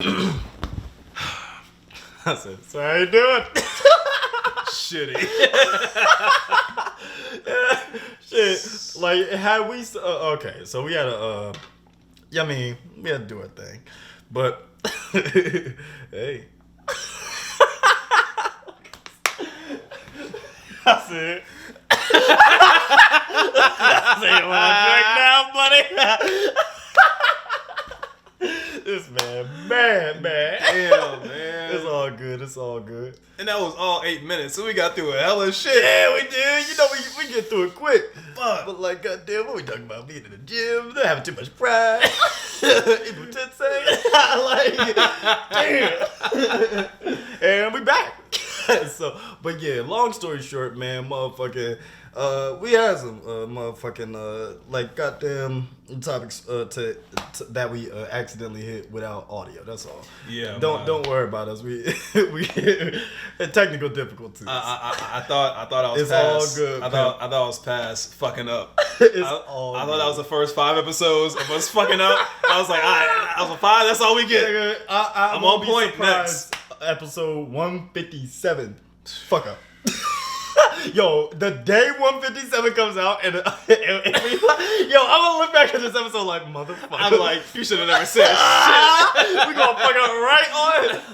I said, so how you doing? Shitty. Shit. Like, had we... okay, so we had a... I mean, we had to do our thing. But... hey. I said... I said, you want to drink now, buddy? This man. Damn, man. It's all good. It's all good. And that was all 8 minutes, so we got through a hell of shit. Yeah, we did. You know, we get through it quick. Fuck. But like, goddamn, what we talking about? Being in the gym, they're having too much pride. Eating tensei. Like, damn. And we back. So, but yeah, long story short, man, motherfucking, we had some motherfucking like goddamn topics that we accidentally hit without audio. That's all. Yeah. Don't worry about us. We technical difficulties. I thought I was It's past. all good. I thought I was past fucking up. It's I all thought good. that was the first 5 episodes of us fucking up. I was like, all right, that was a 5. That's all we get. I'm on on point point next. Episode 157. Fuck up. Yo, the day 157 comes out, and yo, I'm gonna look back at this episode like, motherfucker. I'm like, you should have never said shit. We gonna fuck up right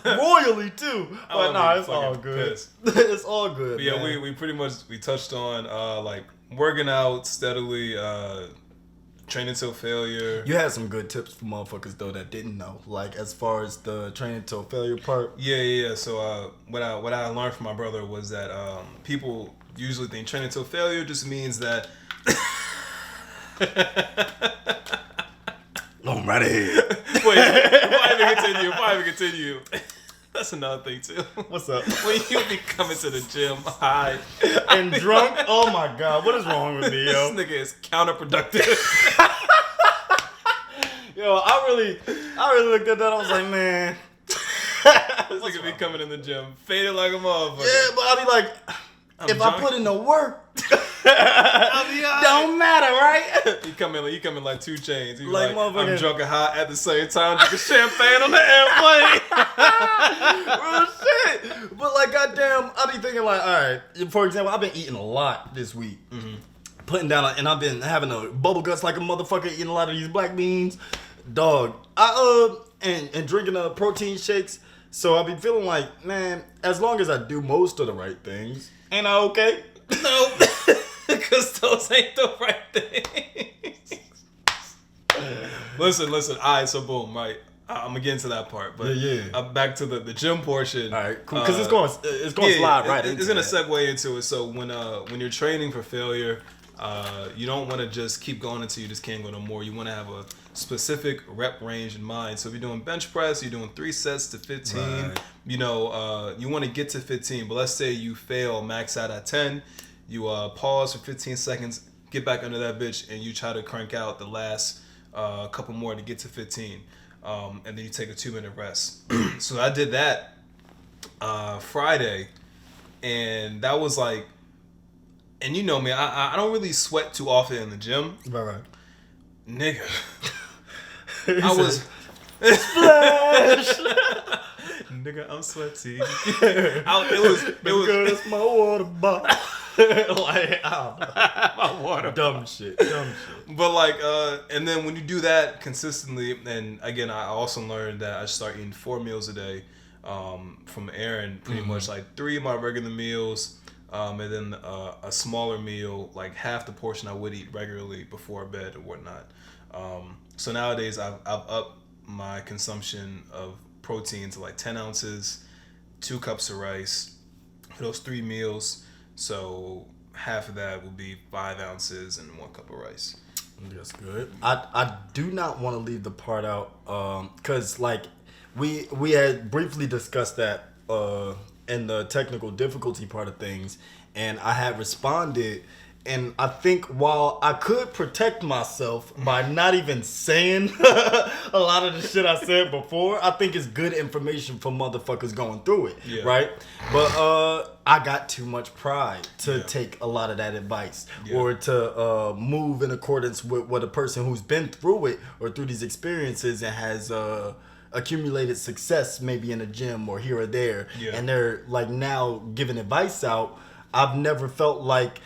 on royally too. But I'm nah, it's all fucking good. pissed. It's all good. But yeah, man. we pretty much touched on like working out steadily, training till failure. You had some good tips for motherfuckers though that didn't know, like as far as the training till failure part. Yeah. So what I learned from my brother was that people usually think training till failure just means that. I'm right ahead. Wait, before I even continue, that's another thing too. What's up? When you be coming to the gym high And drunk? Oh my god, what is wrong with me, yo? this nigga is counterproductive. Yo, I really looked at that. I was like, man. This nigga be coming in the gym faded like a motherfucker. Yeah, but I'll be like, if drunk. I put in the work, I'll be all right. don't matter, right? You come in like 2 Chainz. You Like like I'm motherfucking- drunk and high at the same time, drinking champagne on the airplane. Real shit. But like, goddamn, I be thinking like, all right. For example, I've been eating a lot this week, putting down, and I've been having a bubble guts like a motherfucker, eating a lot of these black beans, dog. And drinking protein shakes. So I be feeling like, man, as long as I do most of the right things, ain't I okay? No, because those ain't the right things. Listen. All right, so boom, right. I'm gonna get into that part, but Yeah. Back to the gym portion. All right, cool. Because it's going to slide right into It's gonna that. segue into it. So when you're training for failure, you don't want to just keep going until you just can't go no more. You want to have a specific rep range in mind. So if you're doing bench press, you're doing 3 sets to 15. Right. You know, you want to get to 15. But let's say you fail, max out at 10. You pause for 15 seconds, get back under that bitch, and you try to crank out the last couple more to get to 15. And then you take a 2-minute rest. So I did that Friday, and that was like, and you know me, I don't really sweat too often in the gym. Right. Nigga. I was Splash! nigga, I'm sweaty. It was that's my water bottle. Like, my water. dumb shit. But like, and then when you do that consistently, and again, I also learned that I start eating 4 meals a day from Aaron, pretty much like 3 of my regular meals, and then a smaller meal, like half the portion I would eat regularly before bed or whatnot. So nowadays, I've upped my consumption of protein to like 10 ounces, 2 cups of rice for those 3 meals. So half of that would be 5 ounces and 1 cup of rice. That's good. I do not want to leave the part out because like we had briefly discussed that in the technical difficulty part of things, and I had responded. And I think while I could protect myself by not even saying a lot of the shit I said before, I think it's good information for motherfuckers going through it, right? But I got too much pride to take a lot of that advice or to move in accordance with what a person who's been through it or through these experiences and has accumulated success maybe in a gym or here or there, and they're like now giving advice out, I've never felt like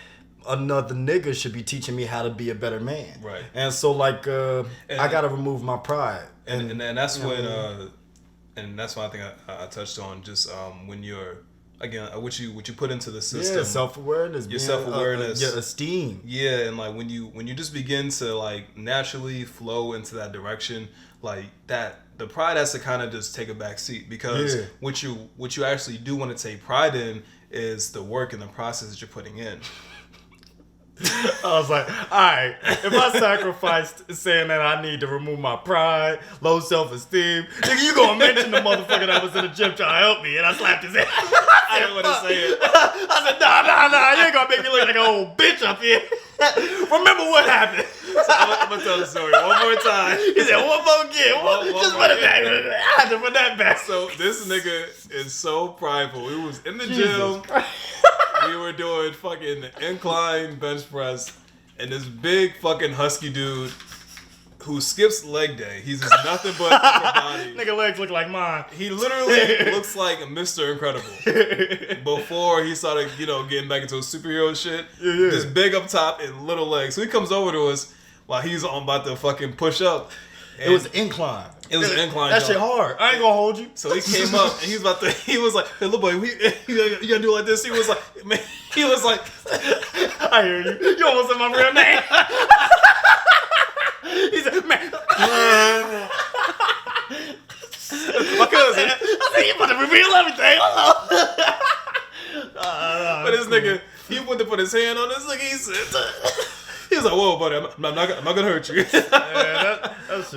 another nigga should be teaching me how to be a better man. Right. And so like I gotta remove my pride. And that's when and that's why I think I touched on just when you're again what you put into the system. Yeah, self-awareness. Your self-awareness. Your esteem. Yeah, and like when you just begin to like naturally flow into that direction, like that the pride has to kind of just take a back seat, because what you actually do want to take pride in is the work and the process that you're putting in. I was like, all right, if I sacrificed saying that I need to remove my pride, low self-esteem, nigga, you gonna mention the motherfucker that was in the gym trying to help me, and I slapped his head. I didn't want to say it. I said, nah, you ain't gonna make me look like an old bitch up here. Remember what happened. So I'm gonna tell the story one more time. He said, one more again. Just put it back. I had to put that back. So this nigga is so prideful. We was in the gym. We were doing fucking incline bench press, and this big fucking husky dude who skips leg day. He's just nothing but upper body. Nigga legs look like mine. He literally looks like Mr. Incredible before he started, getting back into his superhero shit. Yeah. Just big up top and little legs. So he comes over to us while he's about to fucking push up. It was incline. It was an incline. That shit hard. I ain't gonna hold you. So he came up and he was like, hey, little boy, you gotta do it like this. He was like, I hear you. You almost said my real name. He said, man. My cousin. I said, you about to reveal everything. But this nigga, he went to put his hand on this nigga. He was like, whoa, buddy, I'm not gonna hurt you.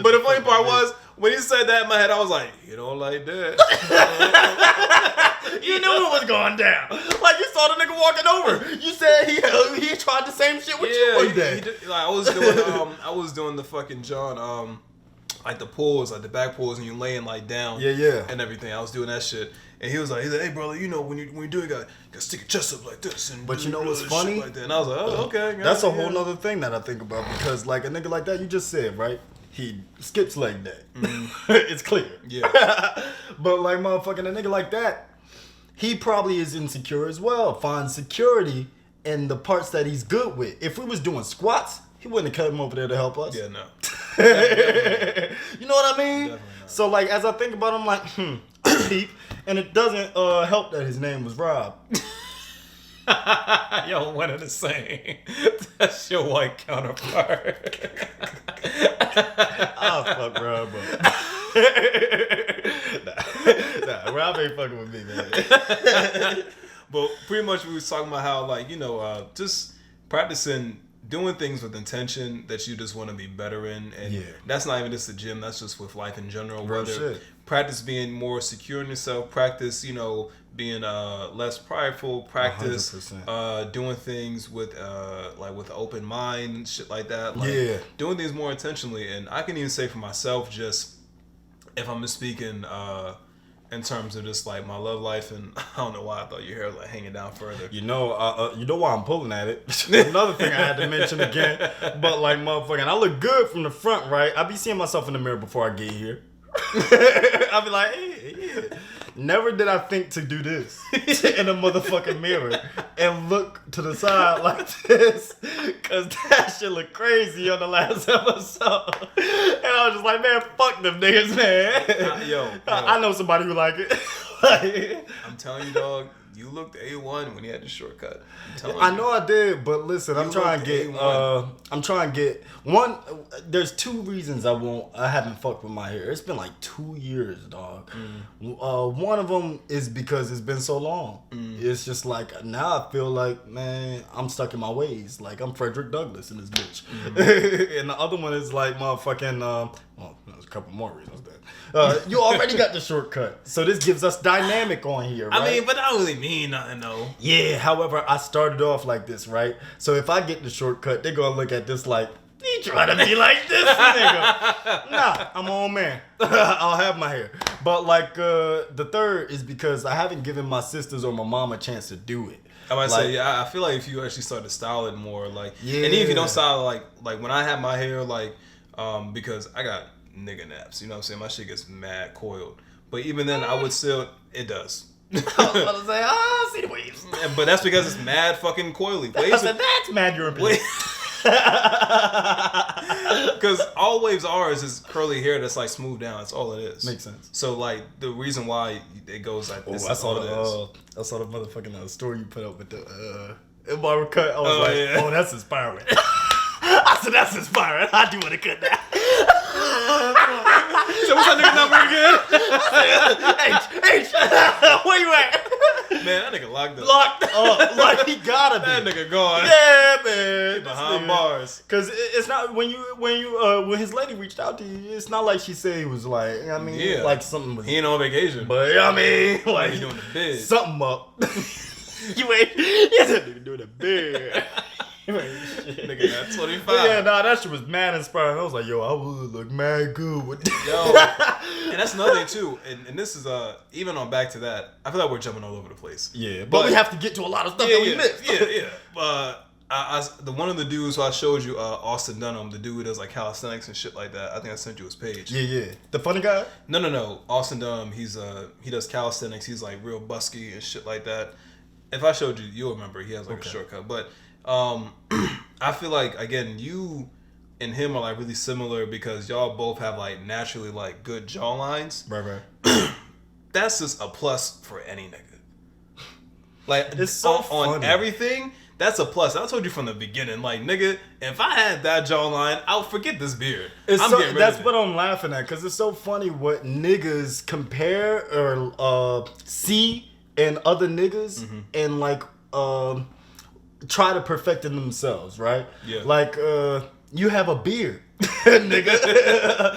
But the funny part was, when he said that in my head, I was like, you don't like that. You knew it was going down. Like, you saw the nigga walking over. You said he tried the same shit with you one day. He did, like, I was doing the fucking John, like the pulls, like the back pulls, and you laying like down, and everything. I was doing that shit, and he was like, hey brother, when you do it, you gotta stick your chest up like this, and but you know what's funny? Like that. And I was like, oh, okay. That's a whole nother thing that I think about, because like a nigga like that, you just said, right? He skips leg day. It's clear. Yeah. But like motherfucking a nigga like that, he probably is insecure as well. Finds security in the parts that he's good with. If we was doing squats, he wouldn't have come over there to help us. Yeah, no. You know what I mean? So like as I think about him, like, peep, and it doesn't help that his name was Rob. Yo, one of the same. That's your white counterpart. Oh, fuck Rob, nah, Rob ain't fucking with me, man. But pretty much we was talking about how, like, just practicing doing things with intention that you just want to be better in. And that's not even just the gym, that's just with life in general. Real shit. Practice being more secure in yourself, practice, being less prideful, practice 100%. Doing things with with an open mind and shit like that. Like, doing things more intentionally. And I can even say for myself, just if I'm just speaking in terms of just like my love life, and I don't know why I thought your hair was like hanging down further. You know why I'm pulling at it. Another thing I had to mention again, but like motherfucking, I look good from the front, right? I be seeing myself in the mirror before I get here. I be like, hey, yeah. Never did I think to do this in a motherfucking mirror and look to the side like this, cause that shit look crazy on the last episode. And I was just like, man, fuck them niggas, man. I know somebody who like it. I'm telling you, dog. You looked A1 when you had the shortcut. I know I did, but listen, I'm trying to get one. There's two reasons I haven't fucked with my hair. It's been like 2 years, dog. One of them is because it's been so long. It's just like now I feel like, man, I'm stuck in my ways. Like I'm Frederick Douglass in this bitch. And the other one is like motherfucking. Well, there's a couple more reasons there. You already got the shortcut, so this gives us dynamic on here, right? I mean, but that don't really mean nothing, though. Yeah, however, I started off like this, right? So if I get the shortcut, they're gonna look at this like, he trying to be like this nigga. Nah, I'm my own man. I'll have my hair. But like, the third is because I haven't given my sisters or my mom a chance to do it. I might say, I feel like if you actually start to style it more, like, and even if you don't style it, like when I have my hair, like, because I got nigga naps. You know what I'm saying? My shit gets mad coiled. But even then, I would still. It does. I was about to say, I see the waves. But that's because it's mad fucking coily. I said, that's mad European. Because all waves are is curly hair that's like smooth down. That's all it is. Makes sense. So like the reason why it goes like this. I saw the motherfucking story you put up with the barber cut. I was oh, that's inspiring. I said, that's inspiring. I do want to cut that. So what's that nigga number again? H. Where you at? Man, that nigga locked up. Like he gotta be. That nigga gone. Yeah, man. He behind bars. Cause it's not when his lady reached out to you, it's not like she said he was like, I mean, like something was. He ain't on vacation. But I mean, like he doing the bid. Something up. You ain't. Yes, that nigga doing the bid. Nigga got 25. Yeah, that shit was mad inspiring. I was like, yo, I would look mad good with that. Yo, and that's another thing too. And this is even on back to that. I feel like we're jumping all over the place. Yeah, but we have to get to a lot of stuff that we missed. The one of the dudes who I showed you, Austin Dunham, the dude who does like calisthenics and shit like that. I think I sent you his page. Yeah. The funny guy? No. Austin Dunham. He does calisthenics. He's like real busky and shit like that. If I showed you, you'll remember. He has like a shortcut, but. I feel like again you and him are like really similar because y'all both have like naturally like good jaw lines. Right. That's just a plus for any nigga. Like it's so on everything. That's a plus. I told you from the beginning, like nigga, if I had that jawline, I'll forget this beard. That's what I'm laughing at because it's so funny what niggas compare or see in other niggas and like try to perfect it themselves, right? Yeah. Like, you have a beard, nigga.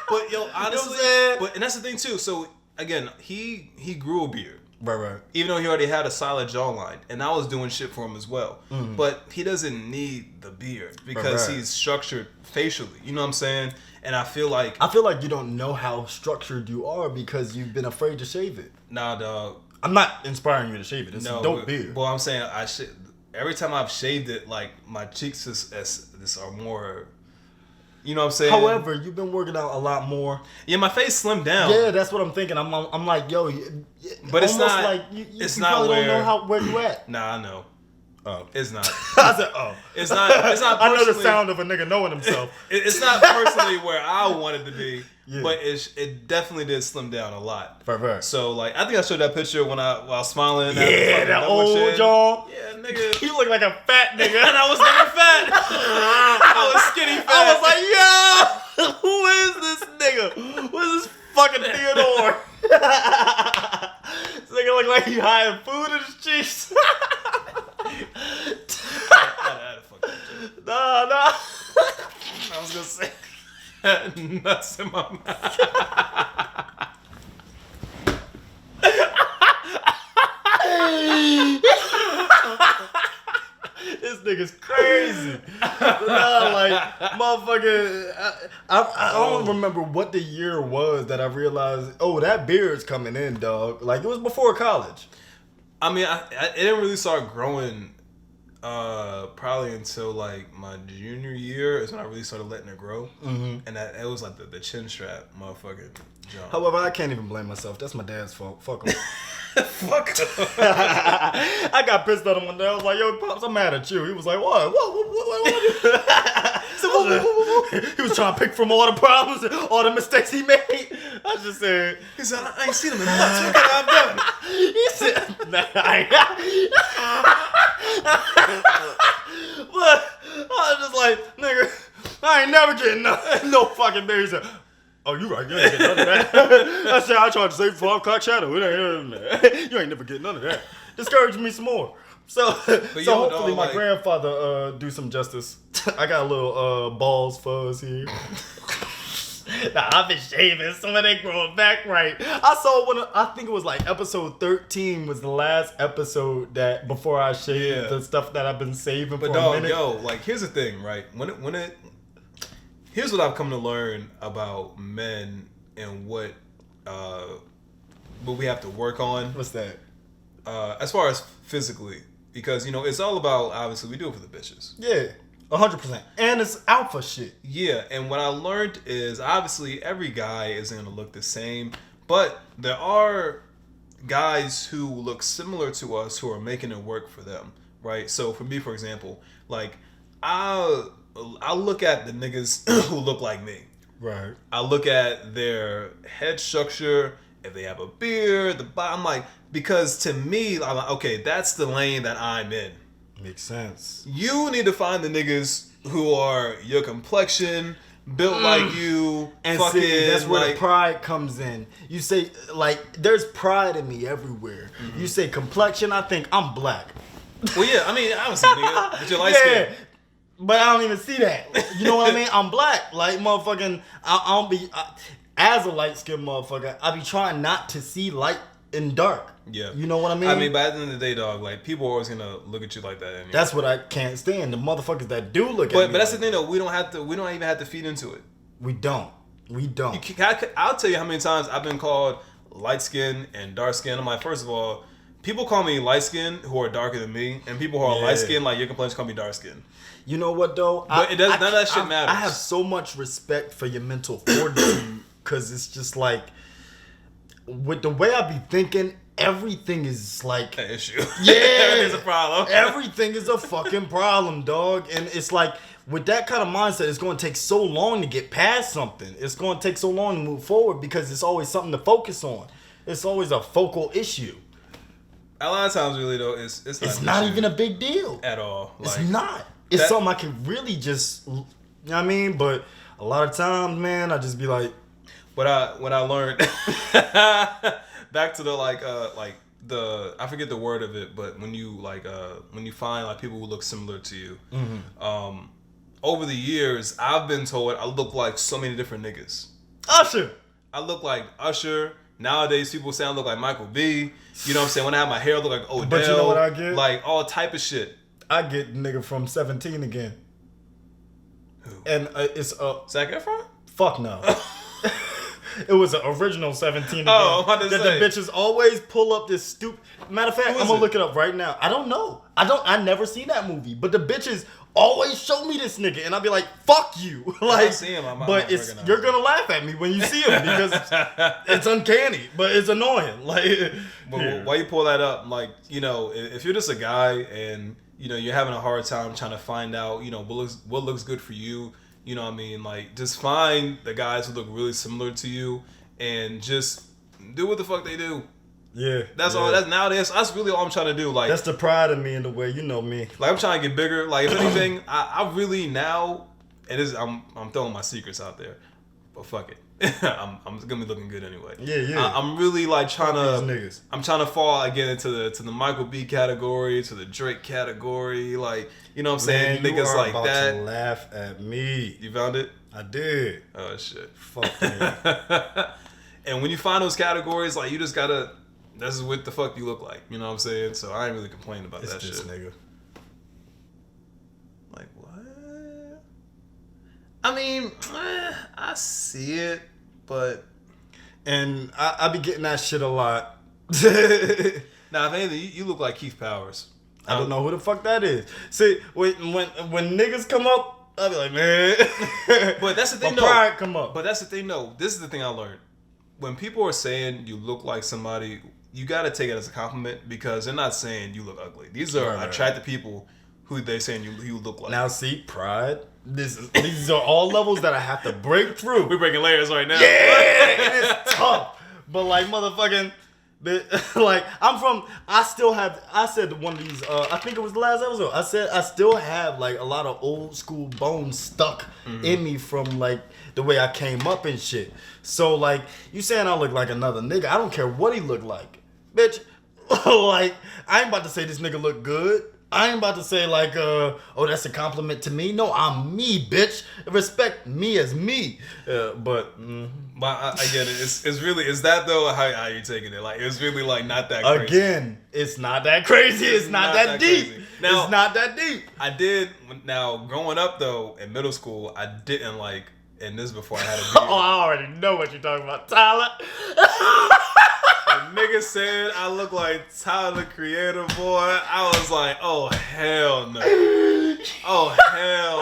But yo, honestly, you know and that's the thing too. So again, he grew a beard. Right. Even though he already had a solid jawline, and I was doing shit for him as well. But he doesn't need the beard because he's structured facially. You know what I'm saying? And I feel like you don't know how structured you are because you've been afraid to shave it. Nah, dog. I'm not inspiring you to shave it. It's a dope beard. Well, I'm saying every time I've shaved it, like my cheeks are more. You know what I'm saying? However, you've been working out a lot more. Yeah, my face slimmed down. Yeah, that's what I'm thinking. I'm like, yo, but it's not like you not probably don't know where you at. Nah, I know. Oh, it's not. I said, oh, it's not. I know the sound of a nigga knowing himself. It's not personally where I wanted to be, but it definitely did slim down a lot. Right. So like, I think I showed that picture while smiling. Yeah, that old John. Yeah, nigga. You look like a fat nigga, and I was never fat. I was skinny fat. I was like, yo, who is this nigga? Who is this fucking Theodore? This nigga look like he hiding food in his cheeks. Nah. I was gonna say nuts in my mouth. This nigga's crazy. Like, motherfucker, I don't remember what the year was that I realized, oh, that beard's coming in, dog. Like, it was before college. I mean, it didn't really start growing probably until like my junior year is when I really started letting it grow. And that it was like the chin strap motherfucking jump. However, I can't even blame myself. That's my dad's fault. Fuck him. Fuck him. I got pissed at him one day. I was like, yo, Pops, I'm mad at you. He was like, what? He was trying to pick from all the problems, all the mistakes he made. I just said, he said, I ain't seen him in months. What could I have done? He said, nah, but I was just like, nigga, I ain't never getting no fucking beer. He said, oh, you right. You ain't getting none of that. I said, I tried to say 5 o'clock shadow. You ain't never getting none of that. Discourage me some more. So hopefully my grandfather do some justice. I got a little balls fuzz here. Nah, I've been shaving. Some of they growing back right. I saw I think it was like episode 13 was the last episode that before I shaved the stuff that I've been saving for a minute. Yo, like here's the thing, right? Here's what I've come to learn about men and what we have to work on. What's that? As far as physically, because it's all about, obviously we do it for the bitches. Yeah. 100%. And it's alpha shit. Yeah, and what I learned is obviously every guy isn't gonna look the same, but there are guys who look similar to us who are making it work for them, right? So for me, for example, like I look at the niggas who look like me. Right. I look at their head structure, if they have a beard, the bottom, like, because to me, I'm like, okay, that's the lane that I'm in. Makes sense. You need to find the niggas who are your complexion, built like you, and fucking. see, that's where like, the pride comes in. You say, like, there's pride in me everywhere. Mm-hmm. You say complexion, I think I'm black. well, yeah, I mean, obviously, nigga, but you're light skinned. But I don't even see that. You know what I mean? I'm black. Like, motherfucking, I don't be, as a light-skinned motherfucker, I be trying not to see light and dark. Yeah. You know what I mean? I mean, by the end of the day, dog, like, people are always gonna look at you like that anyway. That's what I can't stand. The motherfuckers that do look at me. But that's like the thing, though. We don't even have to feed into it. We don't. I'll tell you how many times I've been called light skin and dark skin. I'm like, first of all, people call me light skin who are darker than me, and people who are light skin, like your complexion, call me dark skin. You know what though? But it does. None of that shit matters. I have so much respect for your mental fortitude because it's just like, with the way I be thinking, everything is like An issue. Yeah, everything's a problem. Everything is a fucking problem, dog. And it's like, with that kind of mindset, it's going to take so long to get past something. It's going to take so long to move forward because it's always something to focus on. It's always a focal issue. A lot of times, really though, it's not even a big deal at all. It's Like, not. It's something I can really just, you know what I mean? But a lot of times, man, I just be like, when I learned back to the I forget the word of it, but when you find like people who look similar to you, over the years I've been told I look like so many different niggas. Usher. I look like Usher. Nowadays people say I look like Michael B. You know what I'm saying? When I have my hair, I look like Odell. But you know what I get? Like all type of shit. I get nigga from 17 again. Who? And it's Zac Efron? Fuck no. It was an original 17 again. Oh, I'm about to that say. the bitches always pull up this stupid. Matter of fact, I'm gonna look it up right now. I don't know. I never seen that movie, but the bitches always show me this nigga, and I'll be like, "Fuck you!" Like, I see him. but you're gonna laugh at me when you see him because it's uncanny, but it's annoying. Like, but why you pull that up? Like, you know, if you're just a guy and you know you're having a hard time trying to find out, you know, what looks good for you. You know what I mean? Like, just find the guys who look really similar to you and just do what the fuck they do. Yeah. That's all. That's really all I'm trying to do. Like, that's the pride in me in the way, you know me. Like, I'm trying to get bigger. Like, if anything, I really now, I'm throwing my secrets out there. But fuck it. I'm gonna be looking good anyway. Yeah. I'm really like trying niggas. I'm trying to fall again into the Michael B category, to the Drake category, like, you know what I'm saying? Man, Niggas like about that. To laugh at me. You found it? I did. Oh shit. Fuck me. And when you find those categories, like, you just gotta. This is what the fuck you look like. You know what I'm saying? So I ain't really complaining about that shit. Nigga. Like, what? I mean, I see it, but. And I be getting that shit a lot. Now, if anything, you look like Keith Powers. I don't know who the fuck that is. See, when niggas come up, I be like, man. But that's the thing, my though. pride come up. But that's the thing, though. This is the thing I learned. When people are saying you look like somebody, you got to take it as a compliment because they're not saying you look ugly. These are attractive people who they saying you look like. Now, see, pride. These are all levels that I have to break through. We're breaking layers right now. Yeah, it is tough. But like, motherfucking, like, I said one of these, I think it was the last episode, I said I still have like a lot of old school bones stuck in me from like the way I came up and shit. So like, you saying I look like another nigga, I don't care what he look like. Bitch, like, I ain't about to say this nigga look good. I ain't about to say like, oh, that's a compliment to me. No, I'm me, bitch. Respect me as me. But I get it. It's really, is that though how you taking it? Like, it's really like not that crazy. Again, it's not that crazy. It's not that deep. Now, it's not that deep. I did, now growing up though, in middle school, I didn't like, and this is before I had a beard. Oh, I already know what you're talking about, Tyler. Nigga said I look like Tyler the Creator, boy. I was like, oh hell no. Oh hell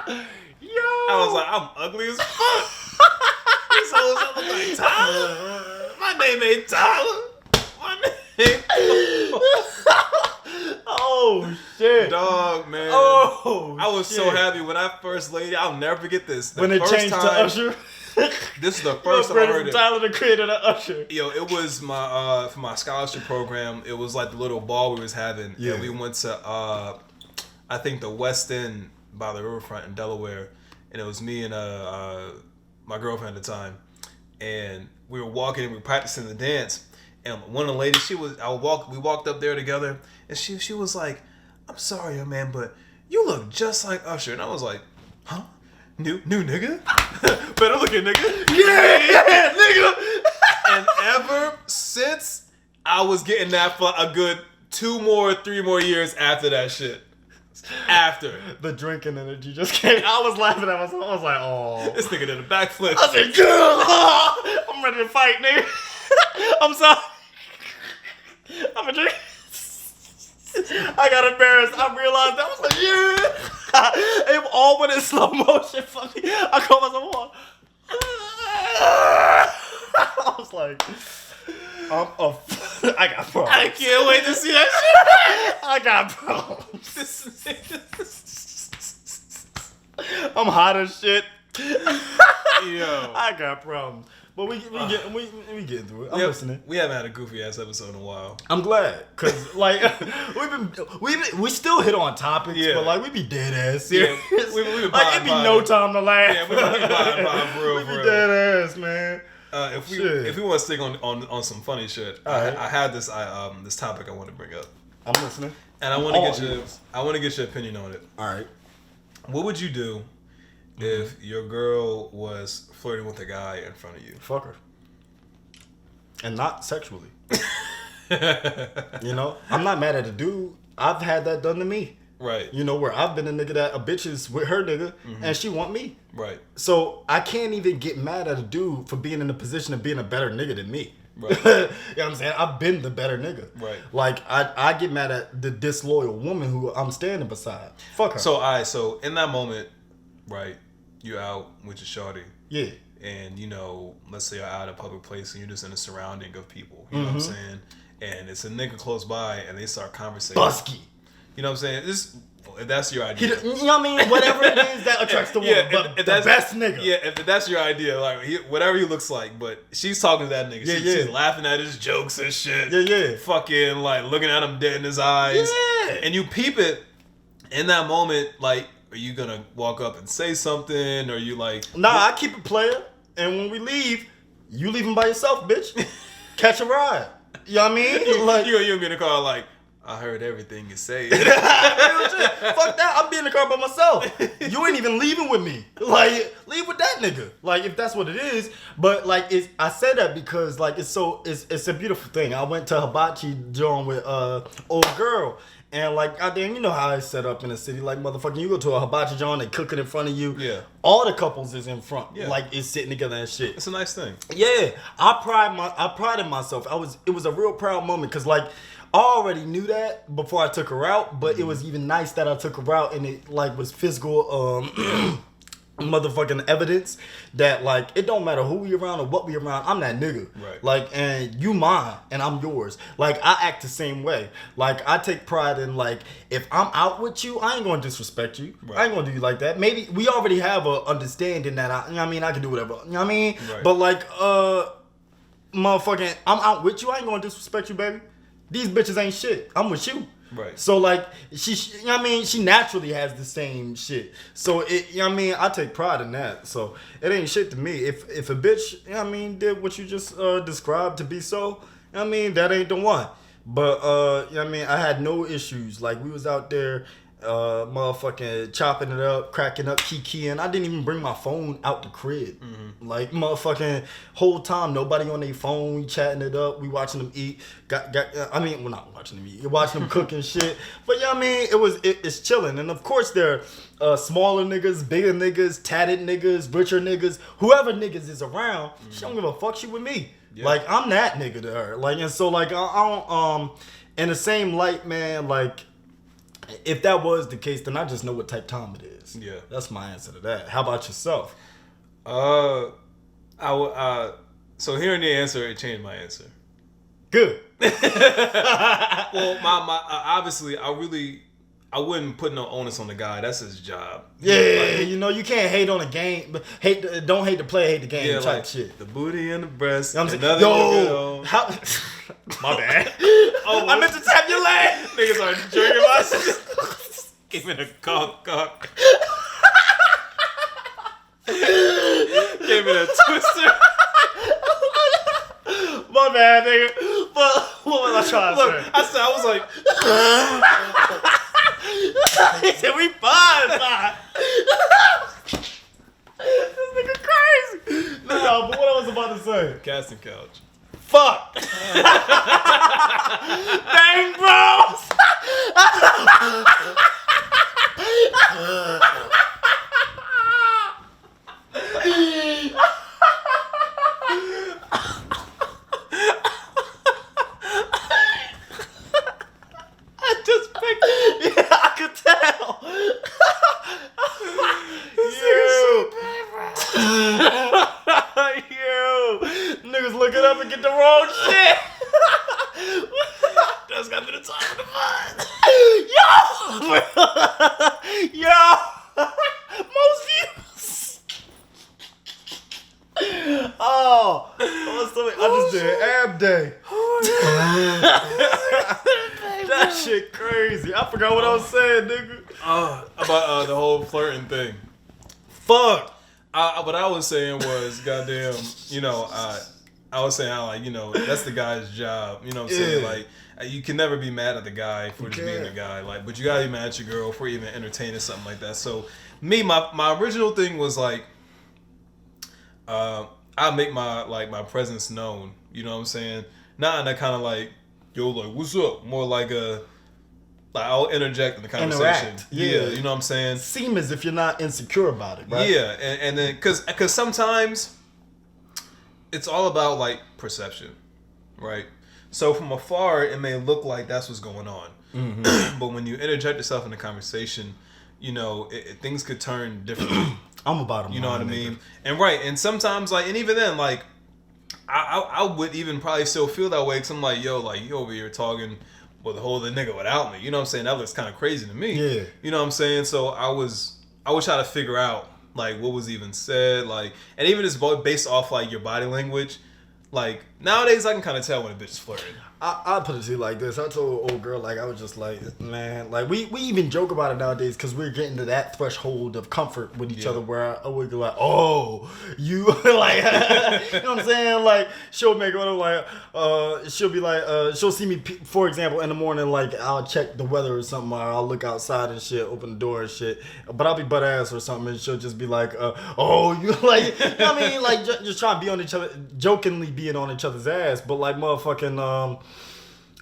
no! Yo. I was like, I'm ugly as fuck. These hoes I look like Tyler. My name ain't Tyler. My name. Oh shit. Dog, man. Oh, I was shit. so happy when I first laid it. I'll never forget this. When it changed to Usher. This is the first time I heard it. Tyler, the creator of Usher. Yo, it was my for my scholarship program. It was like the little ball we was having. Yeah. And we went to I think the West End by the riverfront in Delaware, and it was me and my girlfriend at the time, and we were walking and we were practicing the dance. And one of the ladies, we walked up there together, and she was like, "I'm sorry, man, but you look just like Usher." And I was like, "Huh? New nigga? Better looking nigga?" Yeah, nigga. And ever since, I was getting that for a good 3 more years after that shit. After. The drinking energy just came. I was laughing at myself. I was like, oh. This nigga did a backflip. I said, girl, I'm ready to fight, nigga. I'm sorry. I'm a drink. I got embarrassed. I realized that. I was like, yeah. It all went in slow motion. Fuck me. I called myself on. I was like, I got problems. I can't wait to see that shit. I got problems. I'm hot as shit. Yo. I got problems. But we getting through it. I'm listening. We haven't had a goofy ass episode in a while. I'm glad, cause like we still hit on topics, but like we be dead ass serious. Yeah, we be like it be no time to laugh. Yeah, we be real. We be dead ass, man. If we want to stick on some funny shit, right. I had this this topic I want to bring up. I'm listening, and I want to get your opinion on it. All right. What would you do if your girl was flirting with a guy in front of you? Fuck her. And not sexually. You know, I'm not mad at a dude. I've had that done to me. Right. You know, where I've been a nigga that a bitch is with her nigga and she want me. Right. So I can't even get mad at a dude for being in the position of being a better nigga than me. Right. You know what I'm saying? I've been the better nigga. Right. Like I get mad at the disloyal woman who I'm standing beside. Fuck her. So in that moment, right, you out with your shorty. Yeah. And you know, let's say you're out in a public place and you're just in a surrounding of people. You know what I'm saying? And it's a nigga close by and they start conversating. Busky. You know what I'm saying? If that's your idea. You know what I mean? Whatever it is that attracts the woman. But if the best nigga. Yeah, if that's your idea, like whatever he looks like, but she's talking to that nigga. She's laughing at his jokes and shit. Yeah. Fucking like looking at him dead in his eyes. Yeah. And you peep it in that moment, like, are you gonna walk up and say something? Or you like Nah, I keep it player. And when we leave, you leaving by yourself, bitch. Catch a ride. You know what I mean? Like, you'll be in the car like, I heard everything you say. Fuck that. I'm being in the car by myself. You ain't even leaving with me. Like, leave with that nigga. Like, if that's what it is. But like, I say that because like it's a beautiful thing. I went to Hibachi joint with old girl. And like, goddamn, you know how it's set up in the city. Like, motherfucking, you go to a hibachi joint, they cook it in front of you. Yeah. All the couples is in front. Yeah. Like, it's sitting together and shit. It's a nice thing. Yeah. I prided myself. It was a real proud moment because like, I already knew that before I took her out, but it was even nice that I took her out and it like was physical motherfucking evidence that like it don't matter who we around or what we around, I'm that nigga. Right. Like, and you mine and I'm yours. Like, I act the same way. Like, I take pride in like, if I'm out with you, I ain't gonna disrespect you. Right. I ain't gonna do you like that. Maybe we already have a understanding that you know what I mean, I can do whatever. You know what I mean? Right. But like, motherfucking, I'm out with you, I ain't gonna disrespect you, baby. These bitches ain't shit. I'm with you. Right. So like you know what I mean, she naturally has the same shit. So you know what I mean, I take pride in that. So it ain't shit to me. If a bitch, you know what I mean, did what you just described to be so, you know what I mean, that ain't the one. But you know what I mean, I had no issues. Like we was out there motherfucking chopping it up, cracking up, kikiing. I didn't even bring my phone out the crib. Like motherfucking whole time, nobody on their phone. We chatting it up. We watching them eat. I mean, we're not watching them eat. You're watching them cook and shit. But yeah, I mean, it's chilling. And of course, there are smaller niggas, bigger niggas, tatted niggas, richer niggas, whoever niggas is around. She don't give a fuck. She with me. Yeah. Like I'm that nigga to her. Like, and so like I don't in the same light, man. Like, if that was the case, then I just know what type time it is. Yeah. That's my answer to that. How about yourself? I would. So hearing the answer, it changed my answer. Good. Well, my obviously, I wouldn't put no onus on the guy. That's his job. Yeah, Like, you know, you can't hate on a game, but don't hate the player, hate the game yeah, type like shit. the booty and the breast. You know what I'm and saying? nothing Yo, how? My bad. Oh, I meant to tap your leg. Niggas are drinking my shit. Give me the cock. Give me the twister. My bad, nigga. But what was I trying to Look, say? I was like, He said we fine. This nigga crazy. No, but what I was about to say. casting couch. Fuck. Dang, bros. I just picked. Yeah, I could tell. Niggas look it up and get the wrong shit. That's got to be the top of the mind. Yo, most views. Oh, I just did ab day. That shit crazy. I forgot what I was saying, nigga. About the whole flirting thing. Fuck. What I was saying was, goddamn, you know, I was saying how, like, you know, that's the guy's job. You know what I'm saying? Yeah. Like, you can never be mad at the guy for just being can't. a guy. Like, but you gotta be mad at your girl for even entertaining something like that. So, my original thing was like, I make my presence known. You know what I'm saying? Not in that kind of like, yo, like, what's up? More like I'll interject in the conversation. Interact. Yeah. You know what I'm saying? Seem as if you're not insecure about it, right? Yeah, and then because sometimes it's all about like perception, right? So from afar, it may look like that's what's going on, but when you interject yourself in the conversation, you know things could turn differently. I'm about them. You know what I mean? And right, and sometimes like, and even then, like I would even probably still feel that way because I'm like, yo, like you over here talking with a whole other nigga without me. You know what I'm saying? That looks kind of crazy to me. Yeah. You know what I'm saying? So I was trying to figure out like what was even said, like, and even just based off like your body language. Like nowadays, I can kind of tell when a bitch is flirting. I put it to you like this. I told old girl, like, I was just like, man, like, we even joke about it nowadays because we're getting to that threshold of comfort with each other where we're like, oh, you, like, you know what I'm saying? Like, she'll make it like, she'll be like, she'll see me, for example, in the morning, like, I'll check the weather or something, or I'll look outside and shit, open the door and shit, but I'll be butt ass or something, and she'll just be like, oh, you, like, you know what I mean? Like, just trying to be on each other, jokingly being on each other's ass, but, like, motherfucking,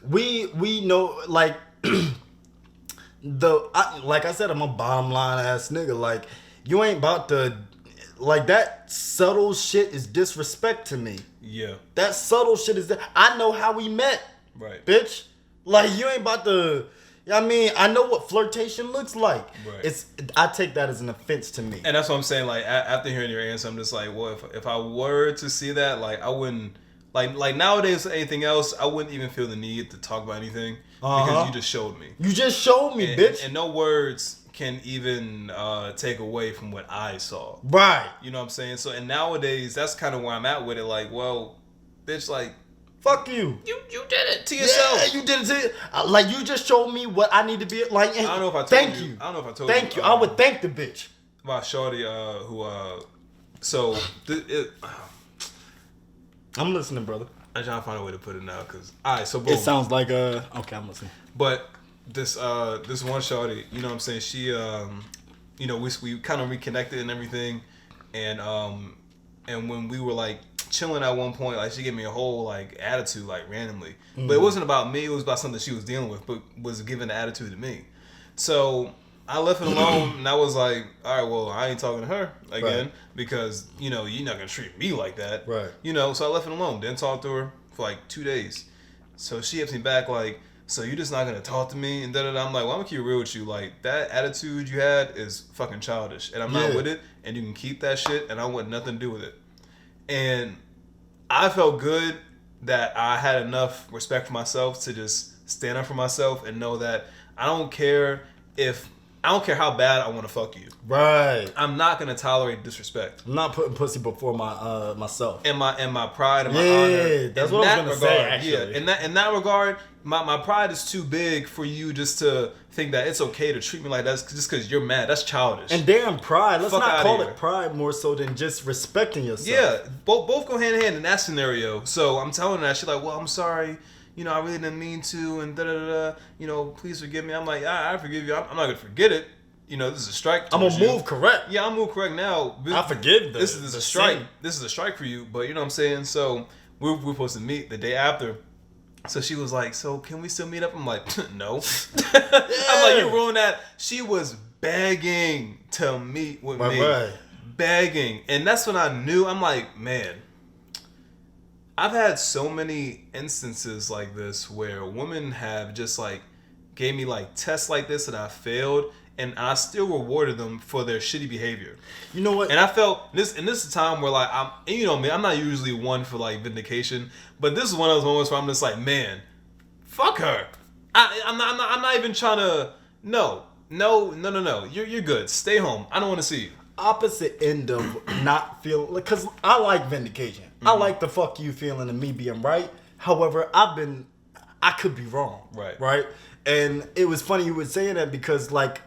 we know, like, like I said, I'm a bottom line ass nigga. Like, you ain't about to, like, that subtle shit is disrespect to me. Yeah. That subtle shit is I know how we met, Right. bitch. Like, you ain't about to, I mean, I know what flirtation looks like. Right. I take that as an offense to me. And that's what I'm saying. Like after hearing your answer, I'm just like, well, if I were to see that, like, I wouldn't. Like nowadays, anything else, I wouldn't even feel the need to talk about anything because you just showed me. You just showed me, bitch. And no words can even take away from what I saw. Right. You know what I'm saying? So, and nowadays, that's kind of where I'm at with it. Like, well, bitch, like, fuck you. You did it to yourself. Yeah, you did it to like, you just showed me what I need to be like. I don't know if I told thank you. you. I don't know if I told you. Thank you. I would thank the bitch. My shorty, I'm listening, brother. I'm trying to find a way to put it now, cause alright, so boom. It sounds like okay, I'm listening. But this one shorty, you know what I'm saying? She you know, we kind of reconnected and everything, and when we were like chilling at one point, like she gave me a whole like attitude like randomly, but it wasn't about me. It was about something she was dealing with, but was giving the attitude to me. So I left it alone, and I was like, all right, well, I ain't talking to her again because, you know, you're not going to treat me like that. Right. You know, so I left it alone. Didn't talk to her for like 2 days. So she hits me back like, so you're just not gonna talk to me and da-da-da. I'm like, well, I'm gonna keep it real with you. Like, that attitude you had is fucking childish, and I'm not with it, and you can keep that shit, and I want nothing to do with it. And I felt good that I had enough respect for myself to just stand up for myself and know that I don't care how bad I want to fuck you. Right. I'm not gonna tolerate disrespect. I'm not putting pussy before my myself. And my pride and my honor. Yeah, that's what I was gonna say. Actually, in that regard, my pride is too big for you just to think that it's okay to treat me like that just because you're mad. That's childish. And damn pride. Let's Fuck not outta call here. it pride more so than just respecting yourself. Yeah, both go hand in hand in that scenario. So I'm telling her that, she's like, well, I'm sorry. You know, I really didn't mean to, and da-da-da-da. You know, please forgive me. I'm like, I forgive you. I'm not going to forget it. You know, this is a strike. I'm going to move correct. Yeah, I'm move correct now. I forgive this is a strike. This is a strike for you. But you know what I'm saying? So we're supposed to meet the day after. So she was like, so can we still meet up? I'm like, no. I'm like, you ruined that. She was begging to meet with me. Right. Begging. And that's when I knew. I'm like, man, I've had so many instances like this where women have just like gave me like tests like this and I failed, and I still rewarded them for their shitty behavior. You know what? And I felt this, and this is a time where like and you know me, I'm not usually one for like vindication, but this is one of those moments where I'm just like, man, fuck her. I'm not even trying to. No. You're good. Stay home. I don't want to see you. Opposite end of not feeling, because I like vindication. I like the fuck you feeling and me being right. However, I could be wrong. Right. And it was funny you were saying that because like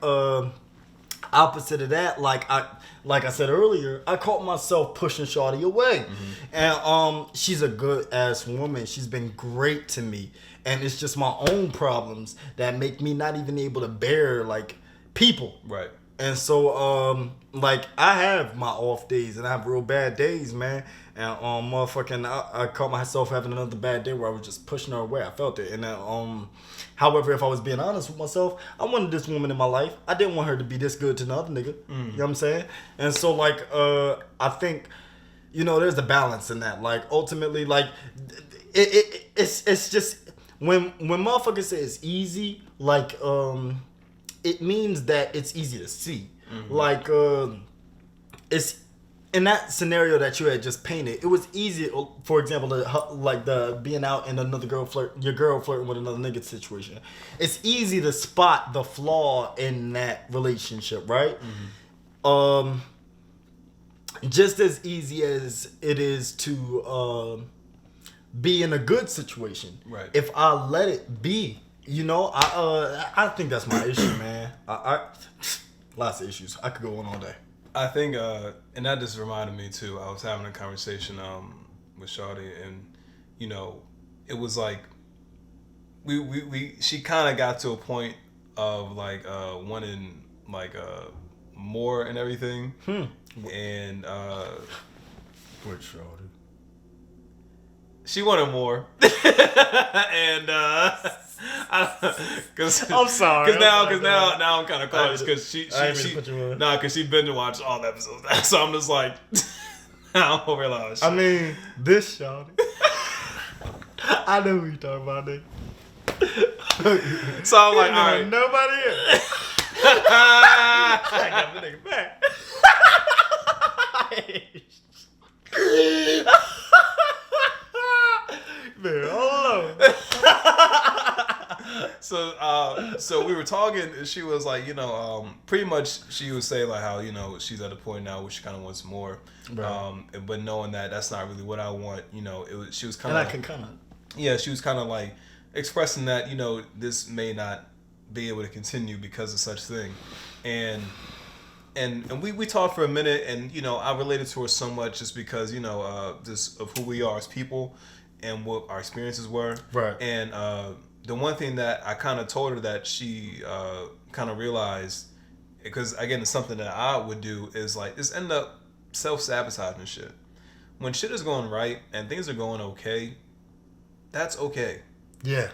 opposite of that, like I said earlier, I caught myself pushing Shawty away. And she's a good ass woman. She's been great to me. And it's just my own problems that make me not even able to bear like people. Right. And so, like, I have my off days and I have real bad days, man. And, I caught myself having another bad day where I was just pushing her away. I felt it. And, however, if I was being honest with myself, I wanted this woman in my life. I didn't want her to be this good to another nigga. You know what I'm saying? And so, like, I think, you know, there's a balance in that. Like, ultimately, like, it's just, when motherfuckers say it's easy, like, it means that it's easy to see. Like, it's in that scenario that you had just painted. It was easy, for example, like the being out and your girl flirting with another nigga situation. It's easy to spot the flaw in that relationship, right? Just as easy as it is to be in a good situation. Right. If I let it be. You know, I think that's my issue, man. I lots of issues. I could go on all day. I think, and that just reminded me too. I was having a conversation with Shawty, and you know, it was like she kind of got to a point of like wanting like more and everything, and Which Shawty? She wanted more, and cause I'm sorry. Cause now I'm kind of cautious because she binge watched all the episodes, so I'm just like I don't realize. Shit. I mean, this Shawty. I know who you talking about, nigga. So I'm like, all right, nobody here. I got the nigga back. Man, hold on. So we were talking, and she was like, you know, pretty much she would say like how, you know, she's at a point now where she kind of wants more, right. But knowing that that's not really what I want, you know, she was kind of. And I can kind of. Yeah, she was kind of like expressing that, you know, this may not be able to continue because of such thing, and we talked for a minute, and you know, I related to her so much just because, you know, just of who we are as people and what our experiences were, right. And the one thing that I kind of told her that she kind of realized, because again, it's something that I would do, is like just end up self-sabotaging shit. When shit is going right and things are going okay, that's okay. Yeah.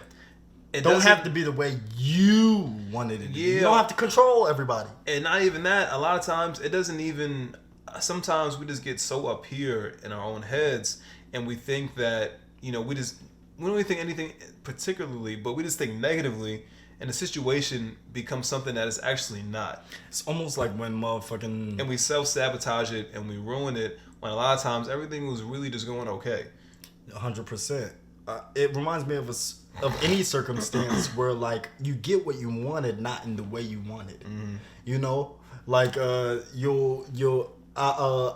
It don't have to be the way you wanted it to be. You don't have to control everybody. And not even that. A lot of times, it doesn't even... Sometimes we just get so up here in our own heads, and we think that, you know, we just don't really think anything particularly, but we just think negatively, and the situation becomes something that is actually not. It's almost like when motherfucking... And we self-sabotage it, and we ruin it, when a lot of times everything was really just going okay. 100%. It reminds me of any circumstance where, like, you get what you wanted, not in the way you wanted. Mm-hmm. You know? Like, I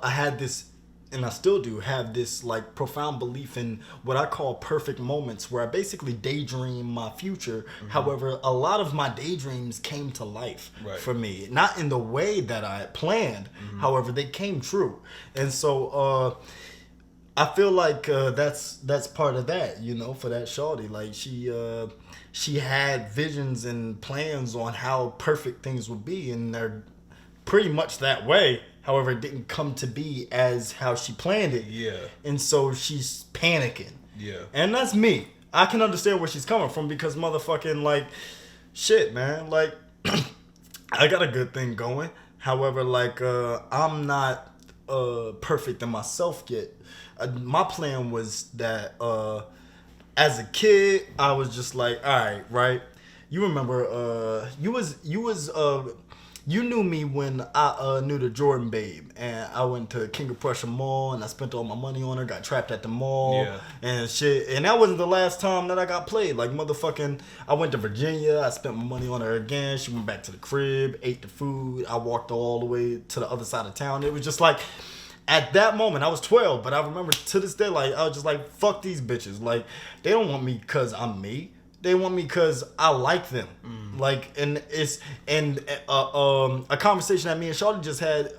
had this, and I still do have this, like, profound belief in what I call perfect moments, where I basically daydream my future. Mm-hmm. However, a lot of my daydreams came to life for me. Not in the way that I had planned. Mm-hmm. However, they came true. And so, I feel like that's part of that, you know, for that shawty. Like, she had visions and plans on how perfect things would be, and they're pretty much that way. However, it didn't come to be as how she planned it. Yeah. And so she's panicking. Yeah. And that's me. I can understand where she's coming from, because motherfucking, like, shit, man. Like, I got a good thing going. However, like, I'm not perfect in myself yet. My plan was that as a kid, I was just like, all right, right? You remember, you knew me when I knew the Jordan Babe, and I went to King of Prussia Mall, and I spent all my money on her, got trapped at the mall, and shit. And that wasn't the last time that I got played. Like, motherfucking, I went to Virginia, I spent my money on her again. She went back to the crib, ate the food. I walked all the way to the other side of town. It was just like, at that moment, I was 12, but I remember to this day, like, I was just like, fuck these bitches. Like, they don't want me because I'm me. They want me because I like them. Mm. Like, and it's, and a conversation that me and Shawty just had,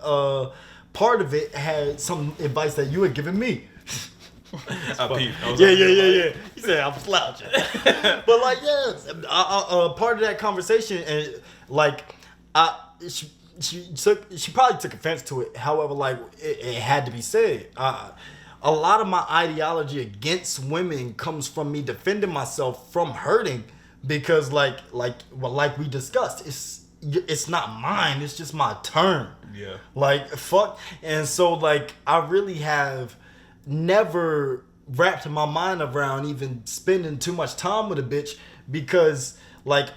part of it had some advice that you had given me. Yeah. He said I'm slouching. But, like, yes, part of that conversation, and, like, she probably took offense to it. However, like, it had to be said. A lot of my ideology against women comes from me defending myself from hurting, because like we discussed, it's not mine. It's just my turn. Yeah. Like, fuck. And so, like, I really have never wrapped my mind around even spending too much time with a bitch, because, like,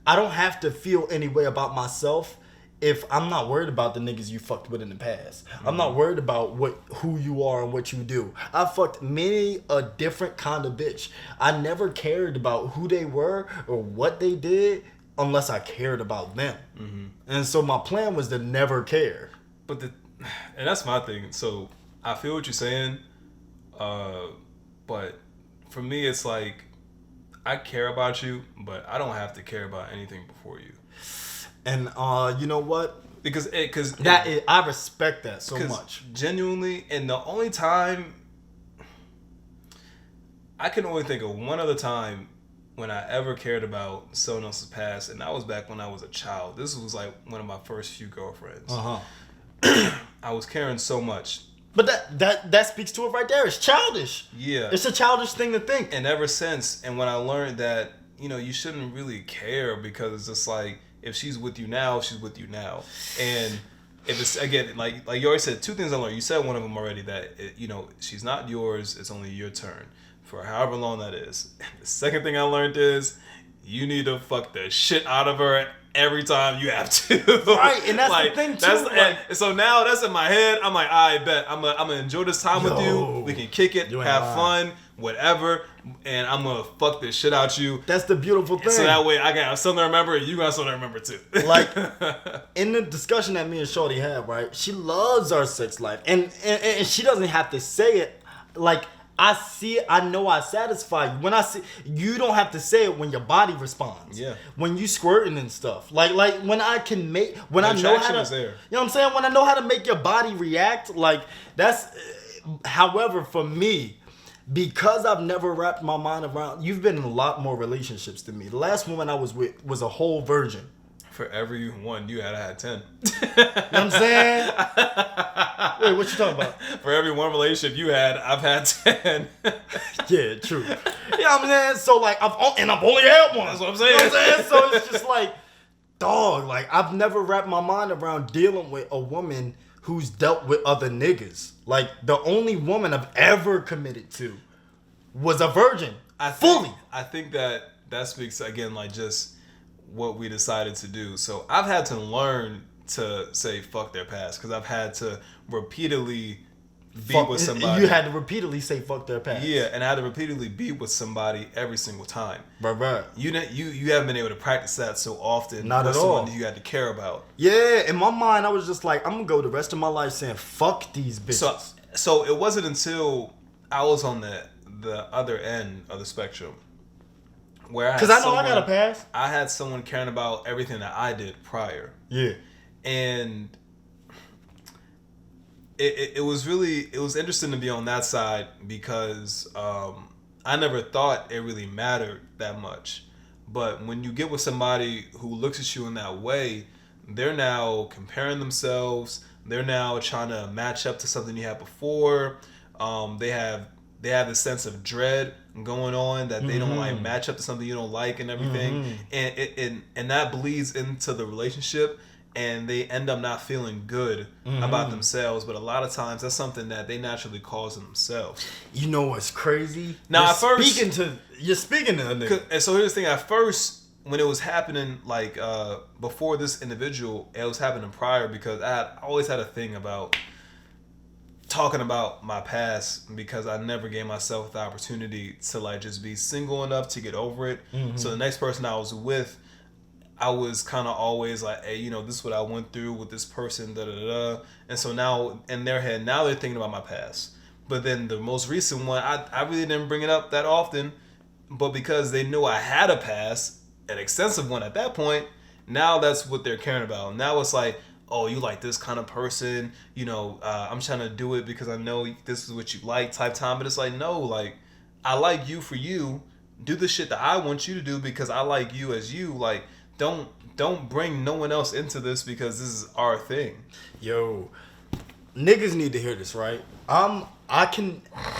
I don't have to feel any way about myself if I'm not worried about the niggas you fucked with in the past. Mm-hmm. I'm not worried about who you are and what you do. I fucked many a different kind of bitch. I never cared about who they were or what they did unless I cared about them. Mm-hmm. And so my plan was to never care. And that's my thing. So I feel what you're saying, but for me, it's like, I care about you, but I don't have to care about anything before you. And you know what? I respect that so much. Genuinely, and the only time I can only think of one other time when I ever cared about someone else's past, and that was back when I was a child. This was like one of my first few girlfriends. I was caring so much. But that speaks to it right there. It's childish. Yeah. It's a childish thing to think. And ever since, and when I learned that, you know, you shouldn't really care, because it's just like, if she's with you now, she's with you now. And if it's, again, like you already said, two things I learned. You said one of them already, that, you know, she's not yours. It's only your turn for however long that is. The second thing I learned is, you need to fuck the shit out of her every time you have to. Right, and that's like, the thing too. So now that's in my head. I'm like, I bet I'm gonna enjoy this time with you. We can kick it, have fun, whatever, and I'm gonna fuck this shit out you. That's the beautiful thing. So that way I got something to remember, and you got something to remember too. Like, in the discussion that me and Shorty had, right? She loves our sex life, and she doesn't have to say it. Like, I see it, I know I satisfy you. When I see, you don't have to say it when your body responds. Yeah. When you squirting and stuff. Like when I can make, when I know how to, is there. You know what I'm saying? When I know how to make your body react, like, that's, however, for me, because I've never wrapped my mind around, you've been in a lot more relationships than me. The last woman I was with was a whole virgin. For every one you had, I had 10. You know what I'm saying? Wait, what you talking about? For every one relationship you had, I've had 10. Yeah, true. You know what I'm saying? So, like, I've only had one. That's what I'm saying. You know what I'm saying? So it's just like, dog, like, I've never wrapped my mind around dealing with a woman who's dealt with other niggas. Like, the only woman I've ever committed to was a virgin. I think that speaks again like just what we decided to do. So I've had to learn to say fuck their past because I've had to repeatedly be with somebody. You had to repeatedly say fuck their past. Yeah, and I had to repeatedly be with somebody every single time. Right. You haven't been able to practice that so often. Not with at someone all. that you had to care about. Yeah, in my mind, I was just like, I'm gonna go the rest of my life saying fuck these bitches. So it wasn't until I was on the other end of the spectrum where because I know I got a pass. I had someone caring about everything that I did prior. Yeah, and it was interesting to be on that side because I never thought it really mattered that much. But when you get with somebody who looks at you in that way, they're now comparing themselves. They're now trying to match up to something you had before. They have this sense of dread going on that they don't like match up to something you don't like and everything, and that bleeds into the relationship. And they end up not feeling good about themselves. But a lot of times, that's something that they naturally cause in themselves. You know what's crazy? Now, you're speaking to a nigga. And so here's the thing. At first, when it was happening, like before this individual, it was happening prior because I always had a thing about talking about my past because I never gave myself the opportunity to like just be single enough to get over it. So the next person I was with, I was kind of always like, hey, you know, this is what I went through with this person, da-da-da. And so now, in their head, now they're thinking about my past. But then the most recent one, I really didn't bring it up that often. But because they knew I had a past, an extensive one at that point, now that's what they're caring about. Now it's like, oh, you like this kind of person. You know, I'm trying to do it because I know this is what you like type time. But it's like, no, like, I like you for you. Do the shit that I want you to do because I like you as you. Like, don't bring no one else into this because this is our thing. Yo, niggas need to hear this, right? I